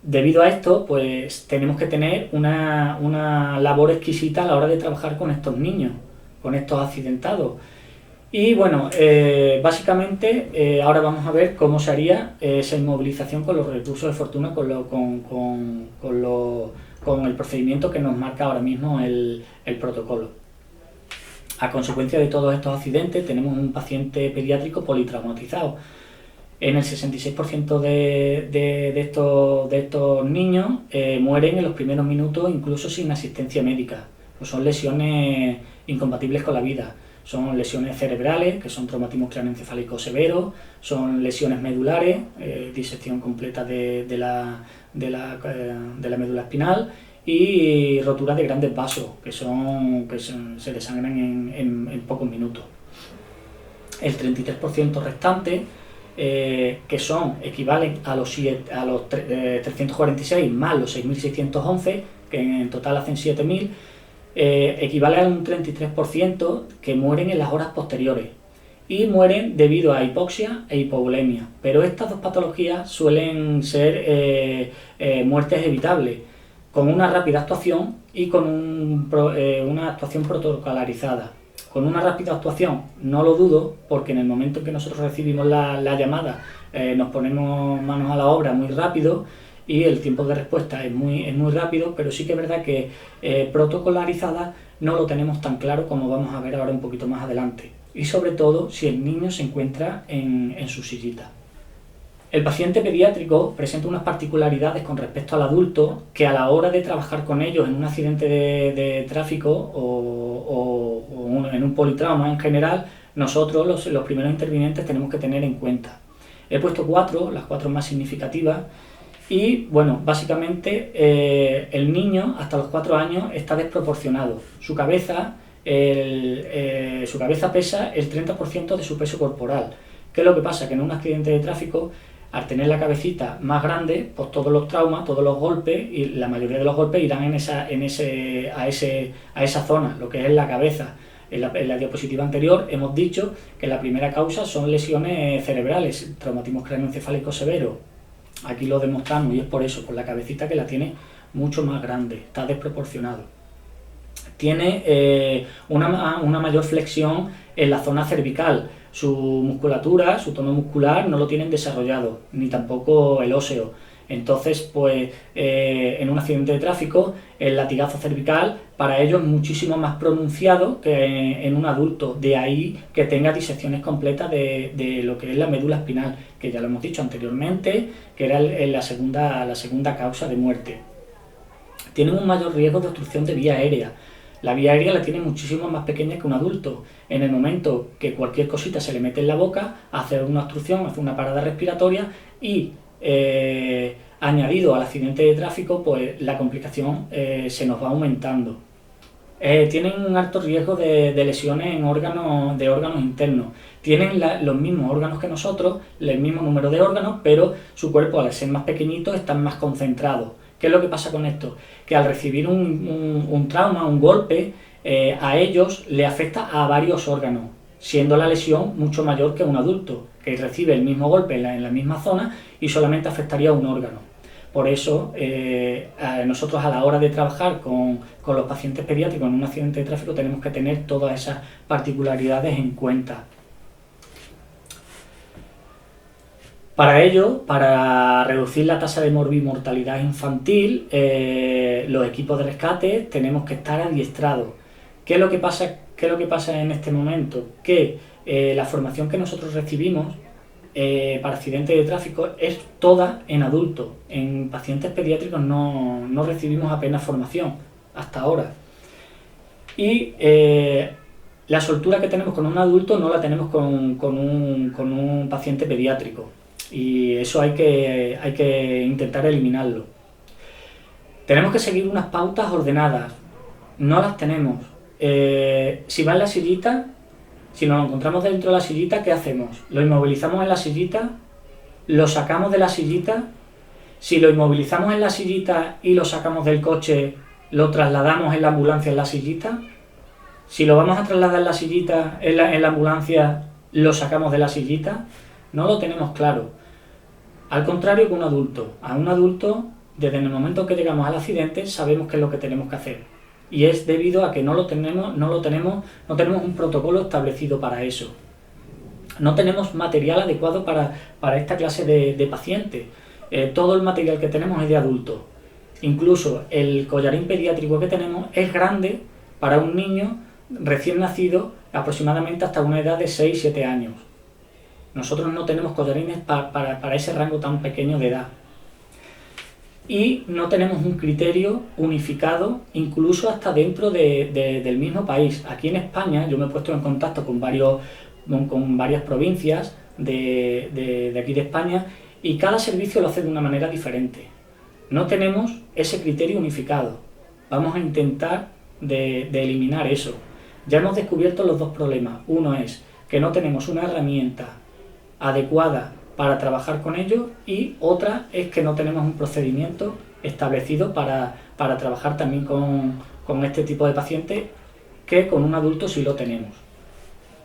Debido a esto, pues tenemos que tener una labor exquisita a la hora de trabajar con estos niños, con estos accidentados. Y bueno, básicamente ahora vamos a ver cómo se haría esa inmovilización con los recursos de fortuna, con el procedimiento que nos marca ahora mismo el protocolo. A consecuencia de todos estos accidentes tenemos un paciente pediátrico politraumatizado. En el 66% de estos niños mueren en los primeros minutos incluso sin asistencia médica. Pues son lesiones incompatibles con la vida. Son lesiones cerebrales, que son traumatismo craneoencefálico severo, son lesiones medulares, disección completa de la médula espinal, y rotura de grandes vasos, que se desangran en pocos minutos. El 33% restante, que equivalen a los 346 más los 6.611, que en total hacen 7.000, equivale a un 33% que mueren en las horas posteriores y mueren debido a hipoxia e hipovolemia. Pero estas dos patologías suelen ser muertes evitables, con una rápida actuación y con una actuación protocolarizada. Con una rápida actuación no lo dudo, porque en el momento en que nosotros recibimos la llamada nos ponemos manos a la obra muy rápido y el tiempo de respuesta es muy rápido, pero sí que es verdad que protocolarizada no lo tenemos tan claro como vamos a ver ahora un poquito más adelante, y sobre todo si el niño se encuentra en su sillita. El paciente pediátrico presenta unas particularidades con respecto al adulto que a la hora de trabajar con ellos en un accidente de tráfico o en un politrauma en general, nosotros los primeros intervinientes tenemos que tener en cuenta. He puesto 4, las 4 más significativas, y bueno, básicamente el niño hasta los 4 años está desproporcionado. Su cabeza pesa el 30% de su peso corporal. ¿Qué es lo que pasa? Que en un accidente de tráfico, al tener la cabecita más grande, pues todos los traumas, todos los golpes, y la mayoría de los golpes irán a esa zona, lo que es la cabeza. En la diapositiva anterior hemos dicho que la primera causa son lesiones cerebrales, traumatismo craneoencefálico severo. Aquí lo demostramos, y es por eso, por la cabecita que la tiene mucho más grande, está desproporcionado. Tiene una mayor flexión en la zona cervical. Su musculatura, su tono muscular no lo tienen desarrollado, ni tampoco el óseo. Entonces, pues en un accidente de tráfico, el latigazo cervical para ellos es muchísimo más pronunciado que en un adulto. De ahí que tenga disecciones completas de lo que es la médula espinal, que ya lo hemos dicho anteriormente, que era la segunda causa de muerte. Tienen un mayor riesgo de obstrucción de vía aérea. La vía aérea la tiene muchísimo más pequeña que un adulto. En el momento que cualquier cosita se le mete en la boca, hace una obstrucción, hace una parada respiratoria, y añadido al accidente de tráfico, pues la complicación se nos va aumentando. Tienen un alto riesgo de lesiones en órganos internos. Tienen los mismos órganos que nosotros, el mismo número de órganos, pero su cuerpo, al ser más pequeñito, están más concentrados. ¿Qué es lo que pasa con esto? Que al recibir un trauma, un golpe, a ellos le afecta a varios órganos, siendo la lesión mucho mayor que un adulto, que recibe el mismo golpe en la misma zona y solamente afectaría a un órgano. Por eso, nosotros a la hora de trabajar con los pacientes pediátricos en un accidente de tráfico tenemos que tener todas esas particularidades en cuenta. Para ello, para reducir la tasa de morbimortalidad infantil, los equipos de rescate tenemos que estar adiestrados. ¿Qué es lo que pasa en este momento? Que la formación que nosotros recibimos para accidentes de tráfico es toda en adultos. En pacientes pediátricos no recibimos apenas formación hasta ahora. Y la soltura que tenemos con un adulto no la tenemos con un paciente pediátrico. Y eso hay que intentar eliminarlo. Tenemos que seguir unas pautas ordenadas. No las tenemos. Si va en la sillita, Si nos lo encontramos dentro de la sillita, ¿qué hacemos? ¿Lo inmovilizamos en la sillita? ¿Lo sacamos de la sillita? Si lo inmovilizamos en la sillita y lo sacamos del coche, ¿lo trasladamos en la ambulancia en la sillita? Si lo vamos a trasladar en la sillita, en la ambulancia, ¿lo sacamos de la sillita? No lo tenemos claro. Al contrario que un adulto. A un adulto, desde el momento que llegamos al accidente, sabemos qué es lo que tenemos que hacer. Y es debido a que no tenemos un protocolo establecido para eso. No tenemos material adecuado para esta clase de pacientes. Todo el material que tenemos es de adulto. Incluso el collarín pediátrico que tenemos es grande para un niño recién nacido, aproximadamente hasta una edad de 6-7 años. Nosotros no tenemos collarines para ese rango tan pequeño de edad. Y no tenemos un criterio unificado, incluso hasta dentro del mismo país. Aquí en España, yo me he puesto en contacto con varias provincias de aquí de España, y cada servicio lo hace de una manera diferente. No tenemos ese criterio unificado. Vamos a intentar de eliminar eso. Ya hemos descubierto los dos problemas. Uno es que no tenemos una herramienta adecuada para trabajar con ellos, y otra es que no tenemos un procedimiento establecido para trabajar también con este tipo de pacientes, que con un adulto sí lo tenemos.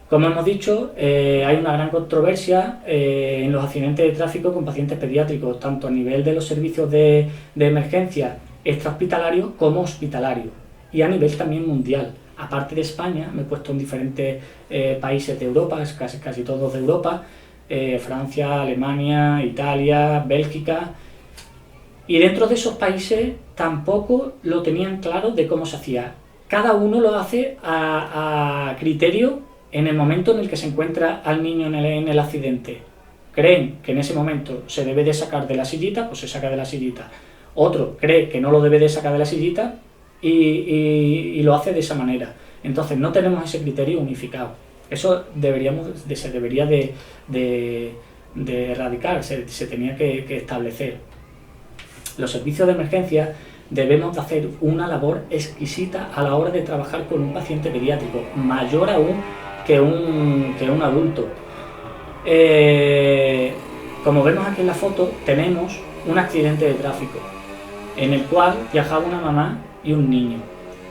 Como hemos dicho, hay una gran controversia en los accidentes de tráfico con pacientes pediátricos, tanto a nivel de los servicios de emergencia extrahospitalarios como hospitalarios, y a nivel también mundial. Aparte de España, me he puesto en diferentes países de Europa, casi todos de Europa, Francia, Alemania, Italia, Bélgica, y dentro de esos países tampoco lo tenían claro de cómo se hacía. Cada uno lo hace a criterio en el momento en el que se encuentra al niño en el accidente. Creen que en ese momento se debe de sacar de la sillita, pues se saca de la sillita. Otro cree que no lo debe de sacar de la sillita y lo hace de esa manera. Entonces no tenemos ese criterio unificado. Eso se debería de erradicar, se tenía que establecer. Los servicios de emergencia debemos de hacer una labor exquisita a la hora de trabajar con un paciente pediátrico, mayor aún que un adulto. Como vemos aquí en la foto, tenemos un accidente de tráfico en el cual viajaba una mamá y un niño.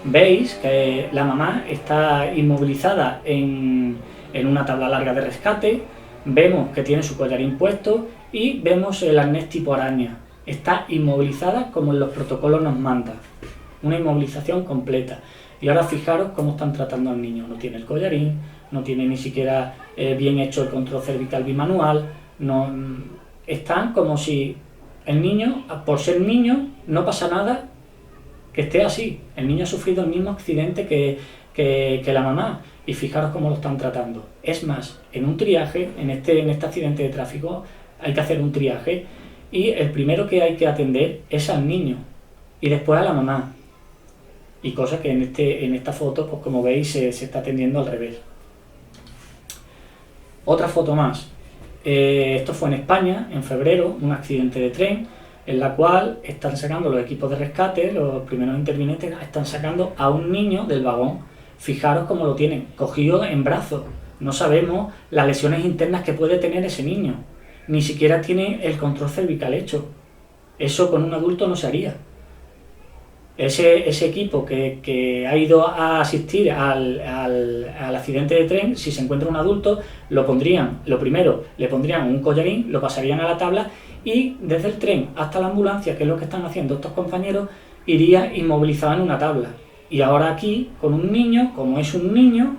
Veis que la mamá está inmovilizada en una tabla larga de rescate, vemos que tiene su collarín puesto y vemos el arnés tipo araña. Está inmovilizada como en los protocolos nos manda, una inmovilización completa. Y ahora fijaros cómo están tratando al niño. No tiene el collarín, no tiene ni siquiera bien hecho el control cervical bimanual, están como si el niño, por ser niño, no pasa nada que esté así. El niño ha sufrido el mismo accidente que la mamá, y fijaros cómo lo están tratando. Es más, en un triaje, en este accidente de tráfico, hay que hacer un triaje, y el primero que hay que atender es al niño, y después a la mamá. Y cosa que en esta foto, pues como veis, se está atendiendo al revés. Otra foto más. Esto fue en España, en febrero, un accidente de tren, en la cual están sacando los equipos de rescate, los primeros intervinientes, están sacando a un niño del vagón. Fijaros cómo lo tienen, cogido en brazos. No sabemos las lesiones internas que puede tener ese niño. Ni siquiera tiene el control cervical hecho. Eso con un adulto no se haría. Ese equipo que ha ido a asistir al accidente de tren, si se encuentra un adulto, lo primero, le pondrían un collarín, lo pasarían a la tabla, y desde el tren hasta la ambulancia, que es lo que están haciendo estos compañeros, iría inmovilizado en una tabla. Y ahora aquí, con un niño, como es un niño,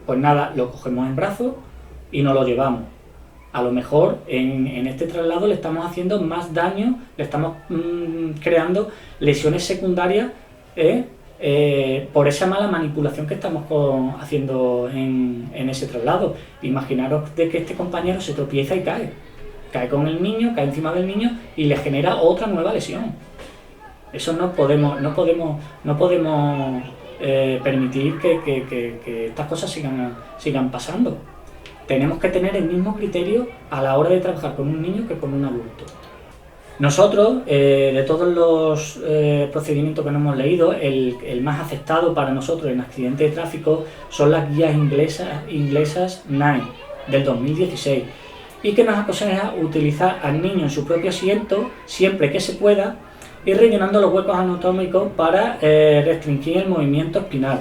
pues nada, lo cogemos en brazos y nos lo llevamos. A lo mejor en este traslado le estamos haciendo más daño, le estamos creando lesiones secundarias por esa mala manipulación que estamos haciendo en ese traslado. Imaginaros de que este compañero se tropieza y cae con el niño, cae encima del niño y le genera otra nueva lesión. Eso no podemos permitir que estas cosas sigan pasando. Tenemos que tener el mismo criterio a la hora de trabajar con un niño que con un adulto. Nosotros, de todos los procedimientos que nos hemos leído, el más aceptado para nosotros en accidentes de tráfico son las guías inglesas 9 del 2016 y que nos aconseja utilizar al niño en su propio asiento siempre que se pueda y rellenando los huecos anatómicos para restringir el movimiento espinal.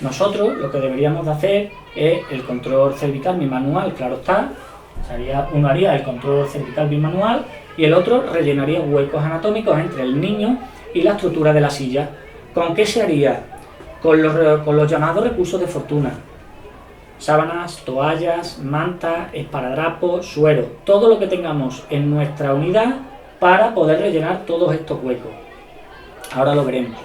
Nosotros lo que deberíamos de hacer es el control cervical bimanual, claro está, uno haría el control cervical bimanual y el otro rellenaría huecos anatómicos entre el niño y la estructura de la silla. ¿Con qué se haría? Con los llamados recursos de fortuna. Sábanas, toallas, mantas, esparadrapos, suero, todo lo que tengamos en nuestra unidad para poder rellenar todos estos huecos. Ahora lo veremos.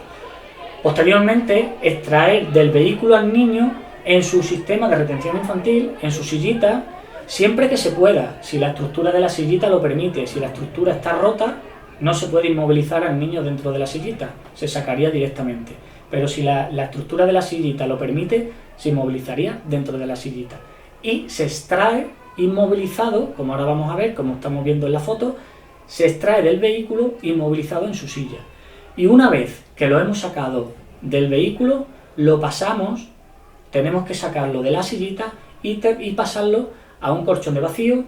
Posteriormente, extraer del vehículo al niño en su sistema de retención infantil, en su sillita, siempre que se pueda, si la estructura de la sillita lo permite. Si la estructura está rota, no se puede inmovilizar al niño dentro de la sillita, se sacaría directamente. Pero si la estructura de la sillita lo permite, se inmovilizaría dentro de la sillita. Y se extrae inmovilizado, como ahora vamos a ver, como estamos viendo en la foto, se extrae del vehículo inmovilizado en su silla. Y una vez que lo hemos sacado del vehículo, lo pasamos, tenemos que sacarlo de la sillita y pasarlo a un colchón de vacío,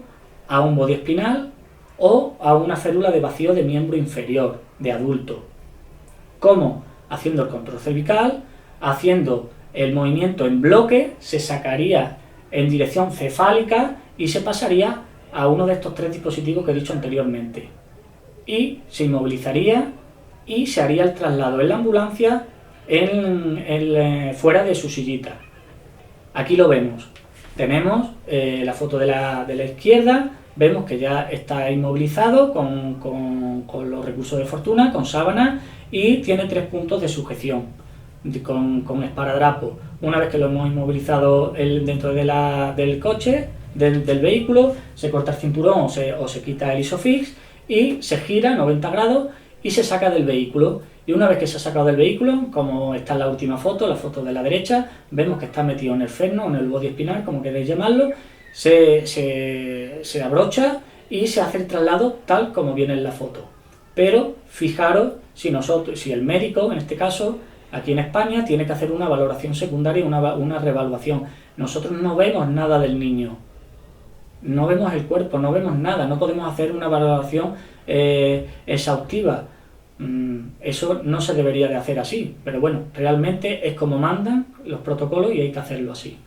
a un body espinal o a una férula de vacío de miembro inferior, de adulto. ¿Cómo? Haciendo el control cervical, haciendo el movimiento en bloque, se sacaría en dirección cefálica y se pasaría a uno de estos 3 dispositivos que he dicho anteriormente. Y se inmovilizaría y se haría el traslado en la ambulancia fuera de su sillita. Aquí lo vemos. Tenemos la foto de la izquierda, vemos que ya está inmovilizado con los recursos de fortuna, con sábana y tiene 3 puntos de sujeción con esparadrapo. Una vez que lo hemos inmovilizado dentro del coche, del vehículo, se corta el cinturón o se quita el isofix y se gira 90 grados y se saca del vehículo. Y una vez que se ha sacado del vehículo, como está en la última foto, la foto de la derecha, vemos que está metido en el freno, en el body espinal, como queréis llamarlo, se abrocha y se hace el traslado tal como viene en la foto. Pero fijaros si el médico, en este caso, aquí en España, tiene que hacer una valoración secundaria, una reevaluación. Nosotros no vemos nada del niño, no vemos el cuerpo, no vemos nada, no podemos hacer una valoración exhaustiva. Eso no se debería de hacer así, pero bueno, realmente es como mandan los protocolos y hay que hacerlo así.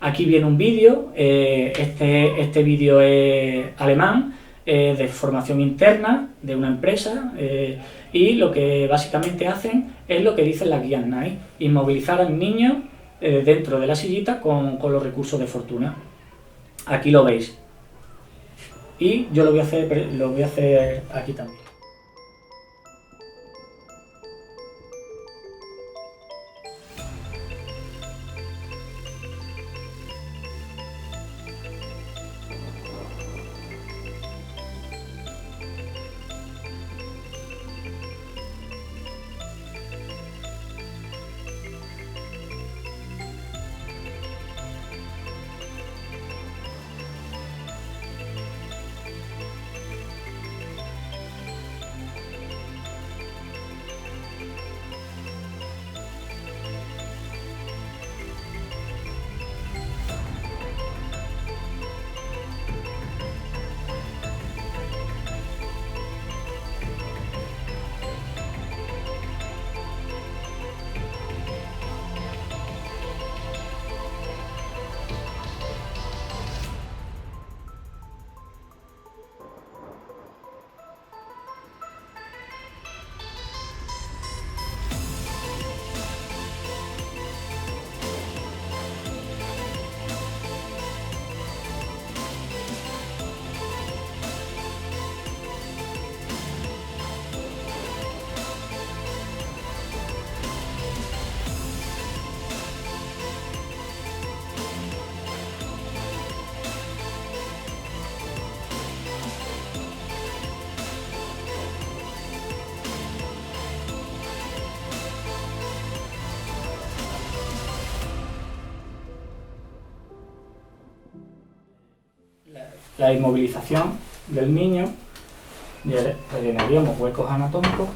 Aquí viene un vídeo, este vídeo es alemán, de formación interna de una empresa, y lo que básicamente hacen es lo que dicen las guías NICE, inmovilizar al niño dentro de la sillita con los recursos de fortuna. Aquí lo veis. Y yo lo voy a hacer aquí también. la inmovilización del niño, rellenaríamos huecos anatómicos.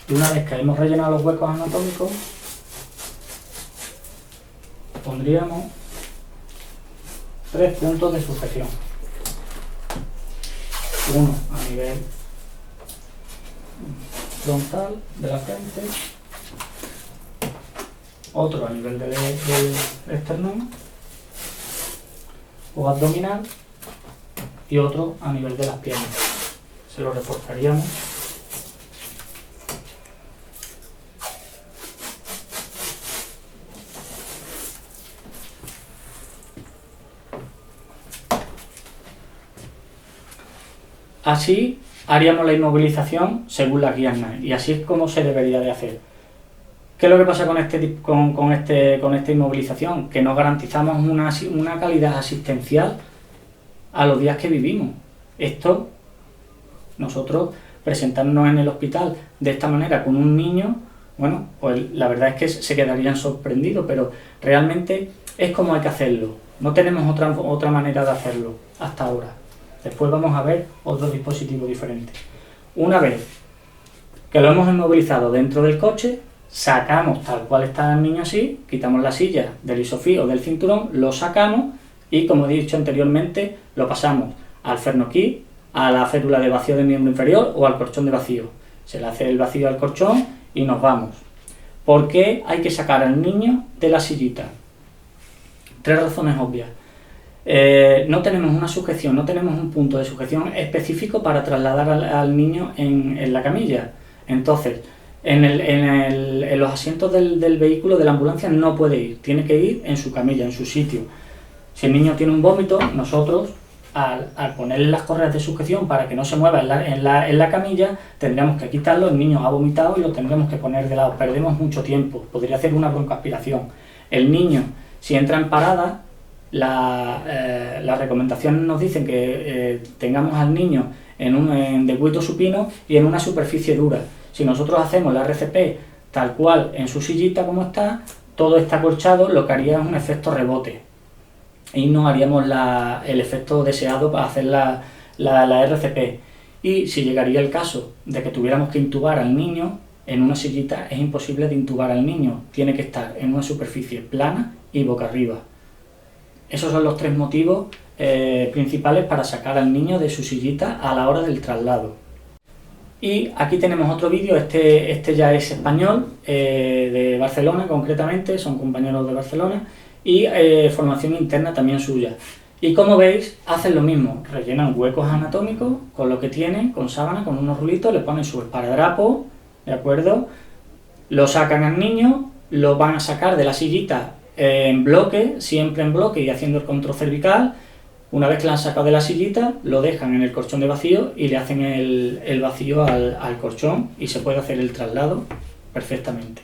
Y una vez que hemos rellenado los huecos anatómicos, pondríamos 3 puntos de sujeción. Uno a nivel frontal de la frente, otro a nivel del esternón o abdominal y otro a nivel de las piernas. Se lo reforzaríamos. Así haríamos la inmovilización según las guías NICE y así es como se debería de hacer. ¿Qué es lo que pasa con esta inmovilización? Que no garantizamos una calidad asistencial a los días que vivimos. Esto, nosotros presentarnos en el hospital de esta manera con un niño, bueno, pues la verdad es que se quedarían sorprendidos, pero realmente es como hay que hacerlo. No tenemos otra manera de hacerlo hasta ahora. Después vamos a ver otros dispositivos diferentes. Una vez que lo hemos inmovilizado dentro del coche, sacamos tal cual está el niño así, quitamos la silla del isofí o del cinturón, lo sacamos y, como he dicho anteriormente, lo pasamos al Fernoquí, a la férula de vacío del miembro inferior o al colchón de vacío. Se le hace el vacío al colchón y nos vamos. ¿Por qué hay que sacar al niño de la sillita? 3 razones obvias. No tenemos una sujeción, no tenemos un punto de sujeción específico para trasladar al niño en la camilla. Entonces, en los asientos del vehículo, de la ambulancia, no puede ir, tiene que ir en su camilla, en su sitio. Si el niño tiene un vómito, nosotros, al ponerle las correas de sujeción para que no se mueva en la camilla, tendríamos que quitarlo, el niño ha vomitado y lo tendremos que poner de lado. Perdemos mucho tiempo, podría hacer una broncoaspiración. El niño, si entra en parada, las recomendaciones nos dicen que tengamos al niño en decúbito supino y en una superficie dura. Si nosotros hacemos la RCP tal cual en su sillita como está, todo está acolchado, lo que haría es un efecto rebote y no haríamos el efecto deseado para hacer la RCP. Y si llegaría el caso de que tuviéramos que intubar al niño, en una sillita es imposible de intubar al niño, tiene que estar en una superficie plana y boca arriba. Esos son los 3 motivos principales para sacar al niño de su sillita a la hora del traslado. Y aquí tenemos otro vídeo, este ya es español, de Barcelona concretamente, son compañeros de Barcelona, y formación interna también suya. Y como veis, hacen lo mismo, rellenan huecos anatómicos con lo que tienen, con sábana, con unos rulitos, le ponen su esparadrapo, ¿de acuerdo? Lo sacan al niño, lo van a sacar de la sillita en bloque, siempre en bloque y haciendo el control cervical. Una vez que la han sacado de la sillita, lo dejan en el colchón de vacío y le hacen el vacío al colchón y se puede hacer el traslado perfectamente.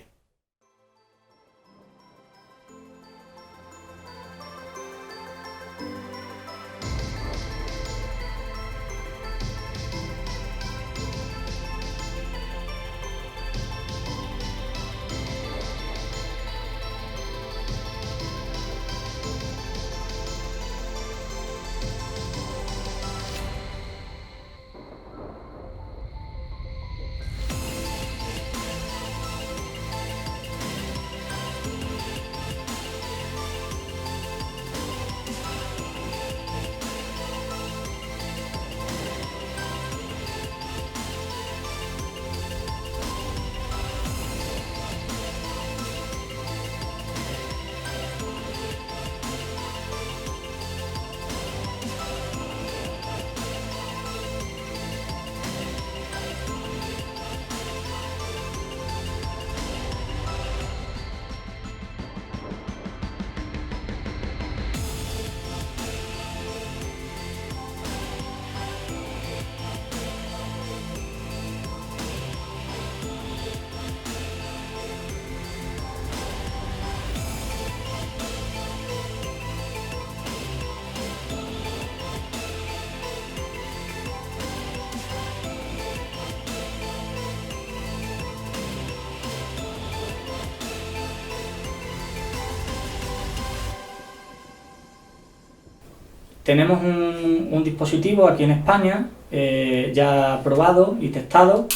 Tenemos un dispositivo aquí en España ya probado y testado,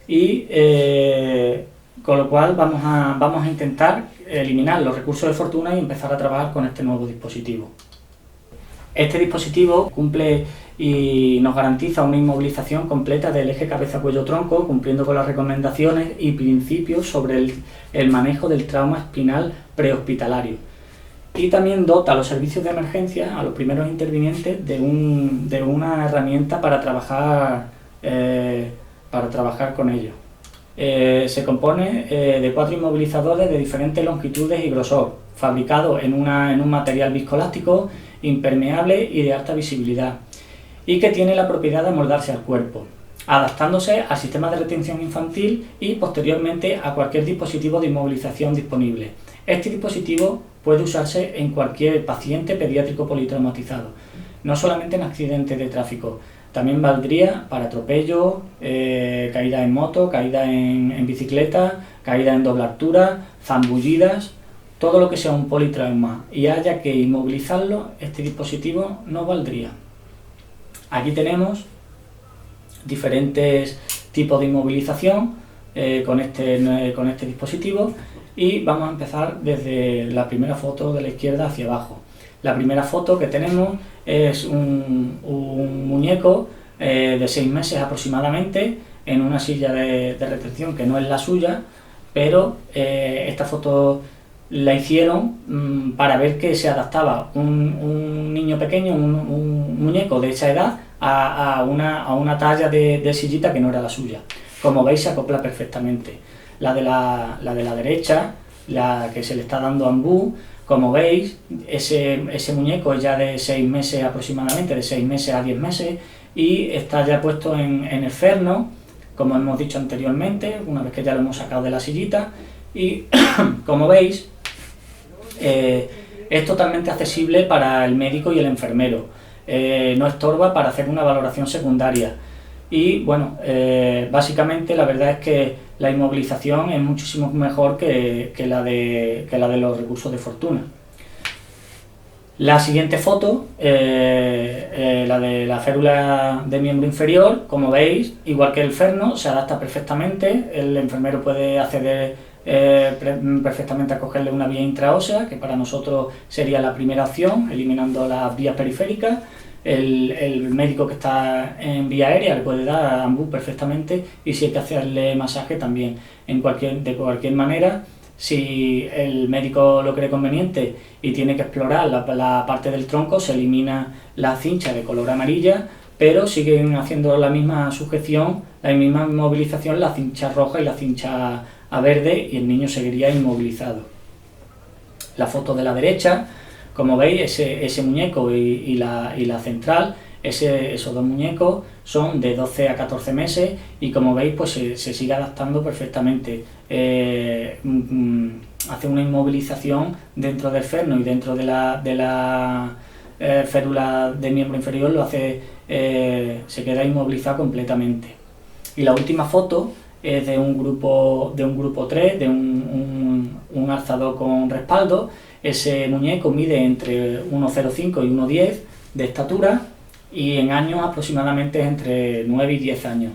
y con lo cual vamos a intentar eliminar los recursos de fortuna y empezar a trabajar con este nuevo dispositivo. Este dispositivo cumple y nos garantiza una inmovilización completa del eje cabeza-cuello-tronco, cumpliendo con las recomendaciones y principios sobre el manejo del trauma espinal prehospitalario. Y también dota a los servicios de emergencia, a los primeros intervinientes, de una herramienta para trabajar con ellos. Se compone de 4 inmovilizadores de diferentes longitudes y grosor, fabricados en un material viscoelástico, impermeable y de alta visibilidad, y que tiene la propiedad de amoldarse al cuerpo, adaptándose al sistema de retención infantil y posteriormente a cualquier dispositivo de inmovilización disponible. Este dispositivo puede usarse en cualquier paciente pediátrico politraumatizado, no solamente en accidentes de tráfico. También valdría para atropellos, caída en moto, caída en bicicleta, caída en doble altura, zambullidas. Todo lo que sea un politrauma y haya que inmovilizarlo, este dispositivo no valdría. Aquí tenemos diferentes tipos de inmovilización con este dispositivo, y vamos a empezar desde la primera foto de la izquierda hacia abajo. La primera foto que tenemos es un muñeco de 6 meses aproximadamente en una silla de retención que no es la suya, pero esta foto la hicieron para ver que se adaptaba un niño pequeño, un muñeco de esa edad, a una talla de sillita que no era la suya. Como veis, se acopla perfectamente. La de la derecha, la que se le está dando ambú, como veis, ese muñeco es ya de 6 meses aproximadamente, de 6 meses a 10 meses, y está ya puesto en el ferno, como hemos dicho anteriormente, una vez que ya lo hemos sacado de la sillita, y como veis, es totalmente accesible para el médico y el enfermero, no estorba para hacer una valoración secundaria. Y bueno, básicamente la verdad es que la inmovilización es muchísimo mejor que la de los recursos de fortuna. La siguiente foto, la de la férula de miembro inferior, como veis, igual que el ferno, se adapta perfectamente. El enfermero puede acceder perfectamente a cogerle una vía intraósea, que para nosotros sería la primera opción, eliminando las vías periféricas. El médico que está en vía aérea le puede dar ambú perfectamente, y si hay que hacerle masaje también. De cualquier manera, si el médico lo cree conveniente y tiene que explorar la parte del tronco, se elimina la cincha de color amarilla, pero siguen haciendo la misma sujeción, la misma inmovilización, la cincha roja y la cincha a verde, y el niño seguiría inmovilizado. La foto de la derecha, como veis, ese muñeco y la central, esos 2 muñecos son de 12 a 14 meses, y como veis, pues se sigue adaptando perfectamente. Hace una inmovilización dentro del ferno y dentro de la férula de miembro inferior, se queda inmovilizado completamente. Y la última foto es de un grupo 3, de un alzador con respaldo. Ese muñeco mide entre 1,05 y 1,10 de estatura, y en años aproximadamente entre 9 y 10 años.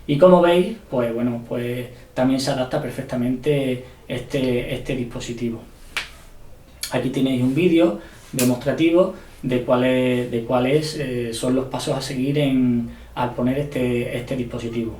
Y como veis, pues bueno, pues también se adapta perfectamente este dispositivo. Aquí tenéis un vídeo demostrativo de cuáles son los pasos a seguir al poner este dispositivo.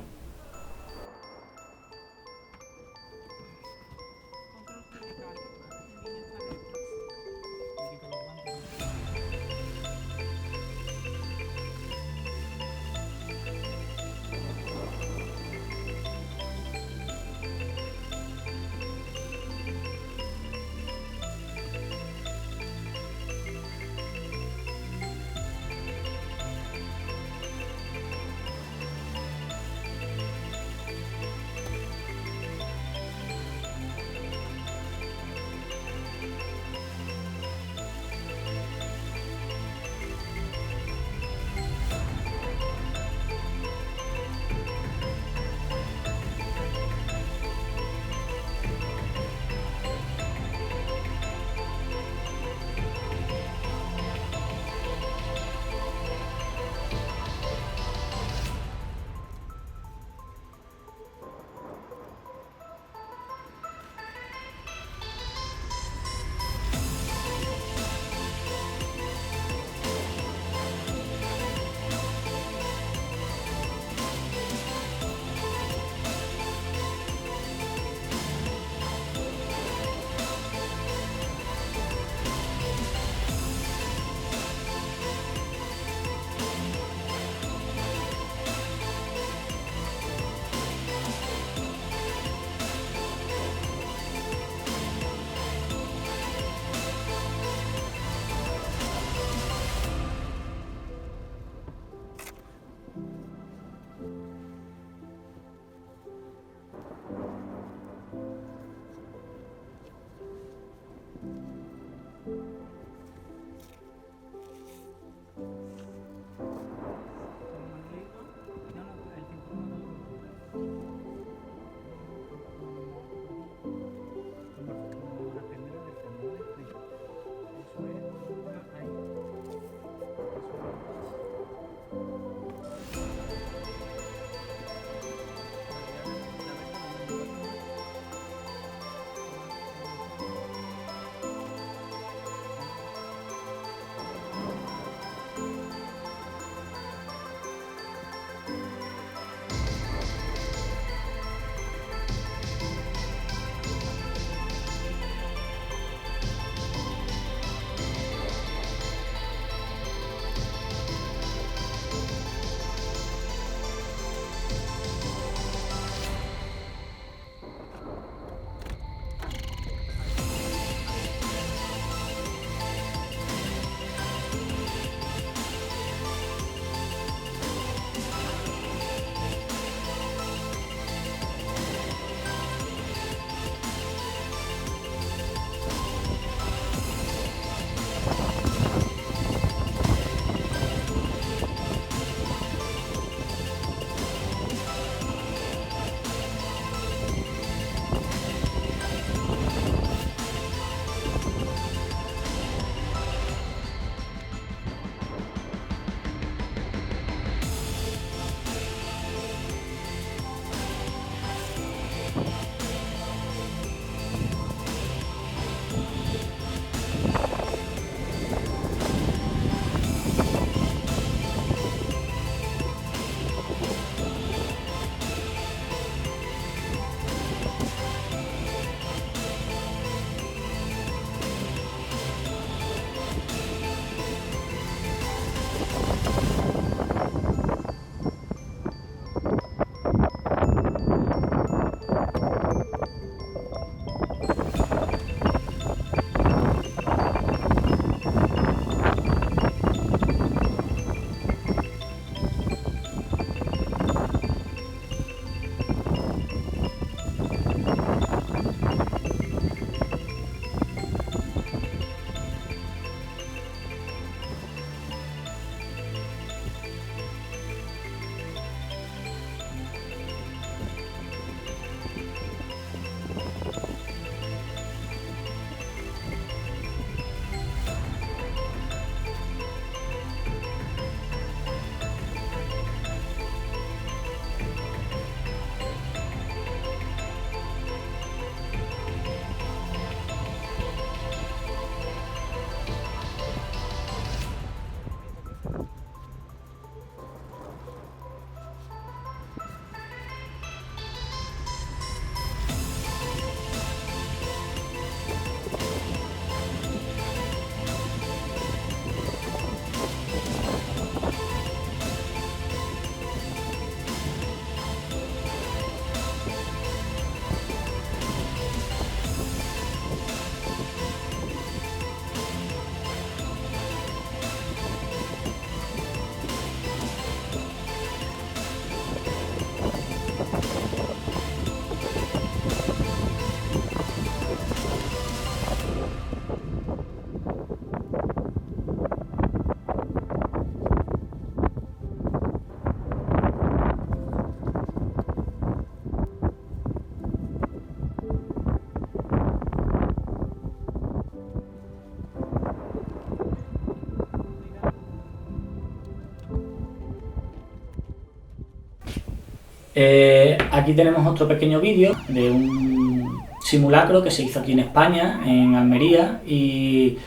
Aquí tenemos otro pequeño vídeo de un simulacro que se hizo aquí en España, en Almería, y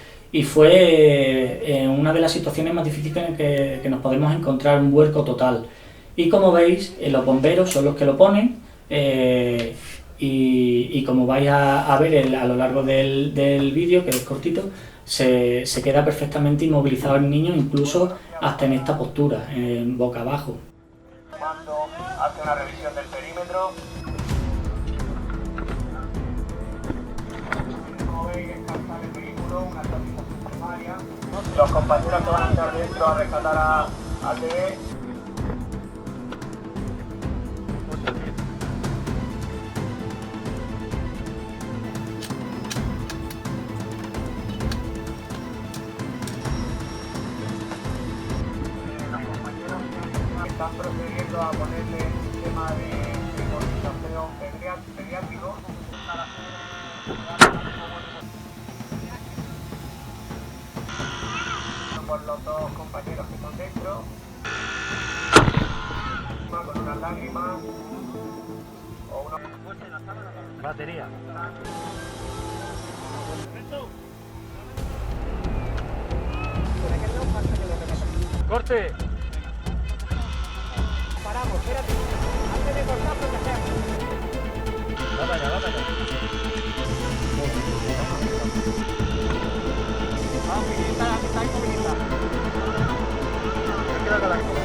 fue una de las situaciones más difíciles en que nos podemos encontrar, un vuelco total. Y como veis, los bomberos son los que lo ponen, y como vais a ver a lo largo del vídeo, que es cortito, se queda perfectamente inmovilizado el niño, incluso hasta en esta postura, boca abajo. Hace una revisión del perímetro. Como veis, descartar el vehículo, una actualización primaria. Los compañeros que van a estar dentro a rescatar a TV. Están procediendo a ponerle el sistema de monitorización pediátrico para por los dos compañeros que están dentro, con unas lágrimas o una batería. ¡Corte! Paramos, espérate. Antes de cortar, protejamos. Va para allá, va para allá. Vamos, está inmovilizado. Me queda con la cosa.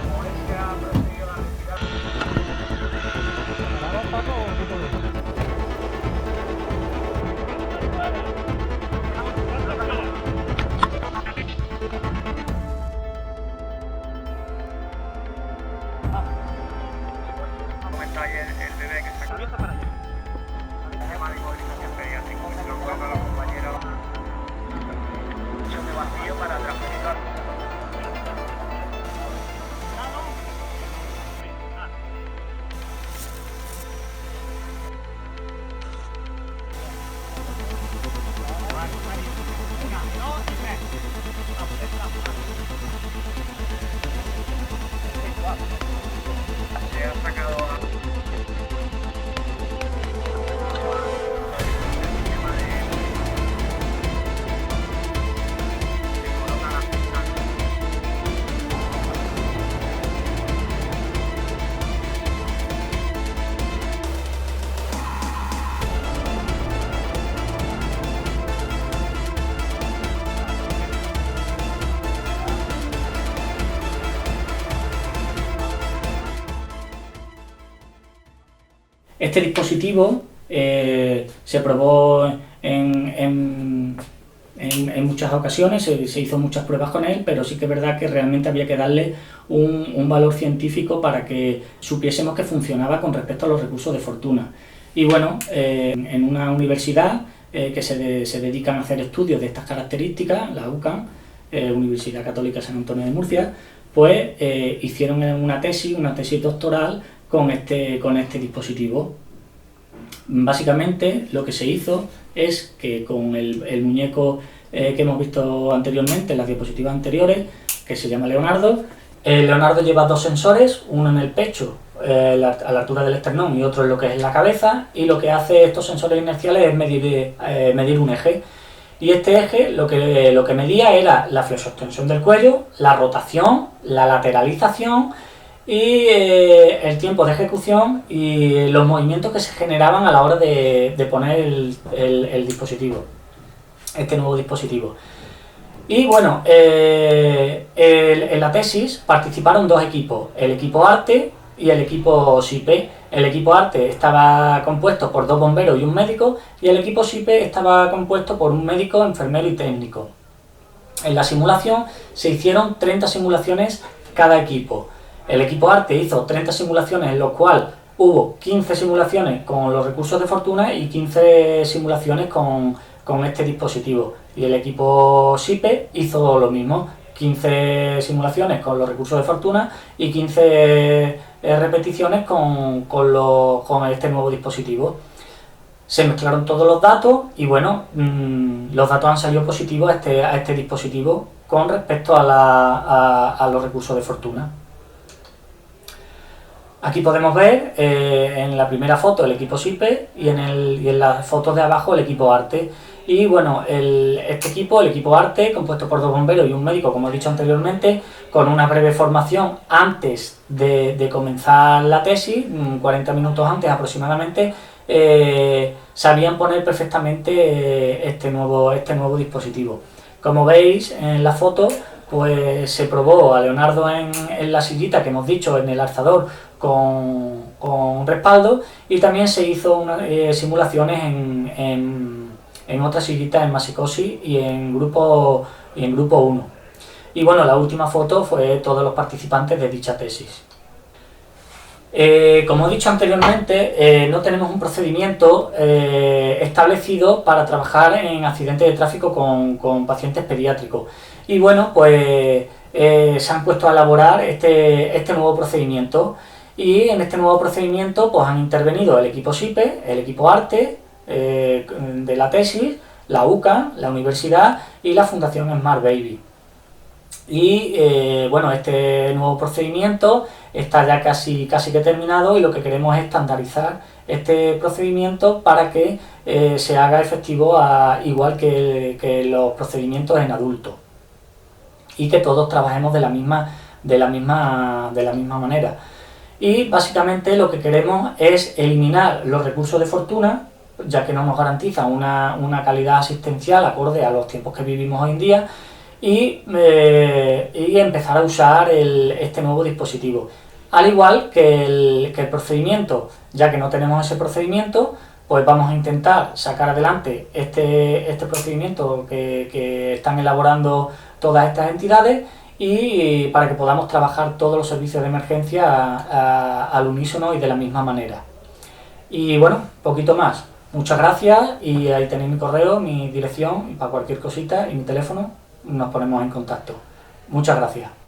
Como es que ha procedido la respiración. ¿Paramos, Paco, o qué todo? El bebé que está abierto para allá. Sistema de inmovilización pediátrico, se lo colocan los compañeros. Posición de vacío para transferirlo. Se ha sacado Este dispositivo se probó en muchas ocasiones, se hizo muchas pruebas con él, pero sí que es verdad que realmente había que darle un valor científico para que supiésemos que funcionaba con respecto a los recursos de fortuna. Y bueno, en una universidad que se dedican a hacer estudios de estas características, la UCAM, Universidad Católica San Antonio de Murcia, pues hicieron una tesis doctoral con este dispositivo. Básicamente lo que se hizo es que con el muñeco que hemos visto anteriormente en las diapositivas anteriores, que se llama Leonardo, Leonardo lleva dos sensores, uno en el pecho a la altura del esternón y otro en lo que es la cabeza, y lo que hace estos sensores inerciales es medir un eje. Y este eje lo que medía era la flexoextensión del cuello, la rotación, la lateralización y el tiempo de ejecución y los movimientos que se generaban a la hora de poner el dispositivo, este nuevo dispositivo. Y bueno, en la tesis participaron dos equipos, el equipo ARTE y el equipo SIPE. El equipo ARTE estaba compuesto por dos bomberos y un médico, y el equipo SIPE estaba compuesto por un médico, enfermero y técnico. En la simulación se hicieron 30 simulaciones cada equipo. El equipo ARTE hizo 30 simulaciones, en los cuales hubo 15 simulaciones con los recursos de fortuna y 15 simulaciones con este dispositivo. Y el equipo SIPE hizo lo mismo, 15 simulaciones con los recursos de fortuna y 15 repeticiones con este nuevo dispositivo. Se mezclaron todos los datos y bueno, los datos han salido positivos a este dispositivo con respecto a los recursos de fortuna. Aquí podemos ver en la primera foto el equipo SIPE y en las fotos de abajo el equipo ARTE. Y bueno, este equipo, el equipo ARTE, compuesto por 2 bomberos y un médico, como he dicho anteriormente, con una breve formación antes de comenzar la tesis, 40 minutos antes aproximadamente, sabían poner perfectamente este nuevo dispositivo. Como veis en la foto, pues se probó a Leonardo en la sillita que hemos dicho, en el alzador, con respaldo, y también se hizo unas simulaciones en otras sillitas en Masecosi y en grupo 1. Y bueno, la última foto fue todos los participantes de dicha tesis. Como he dicho anteriormente, no tenemos un procedimiento establecido para trabajar en accidentes de tráfico con pacientes pediátricos. Y bueno, pues se han puesto a elaborar este nuevo procedimiento. Y en este nuevo procedimiento pues han intervenido el equipo SIPE, el equipo ARTE de la tesis, la UCA, la universidad y la Fundación Smart Baby. Y bueno, este nuevo procedimiento está ya casi que terminado, y lo que queremos es estandarizar este procedimiento para que se haga efectivo igual que los procedimientos en adultos, y que todos trabajemos de la misma manera. Y básicamente lo que queremos es eliminar los recursos de fortuna, ya que no nos garantiza una calidad asistencial acorde a los tiempos que vivimos hoy en día, y empezar a usar este nuevo dispositivo. Al igual que el procedimiento, ya que no tenemos ese procedimiento, pues vamos a intentar sacar adelante este procedimiento que están elaborando todas estas entidades, y para que podamos trabajar todos los servicios de emergencia al unísono y de la misma manera. Y bueno, poquito más. Muchas gracias, y ahí tenéis mi correo, mi dirección, y para cualquier cosita, y mi teléfono nos ponemos en contacto. Muchas gracias.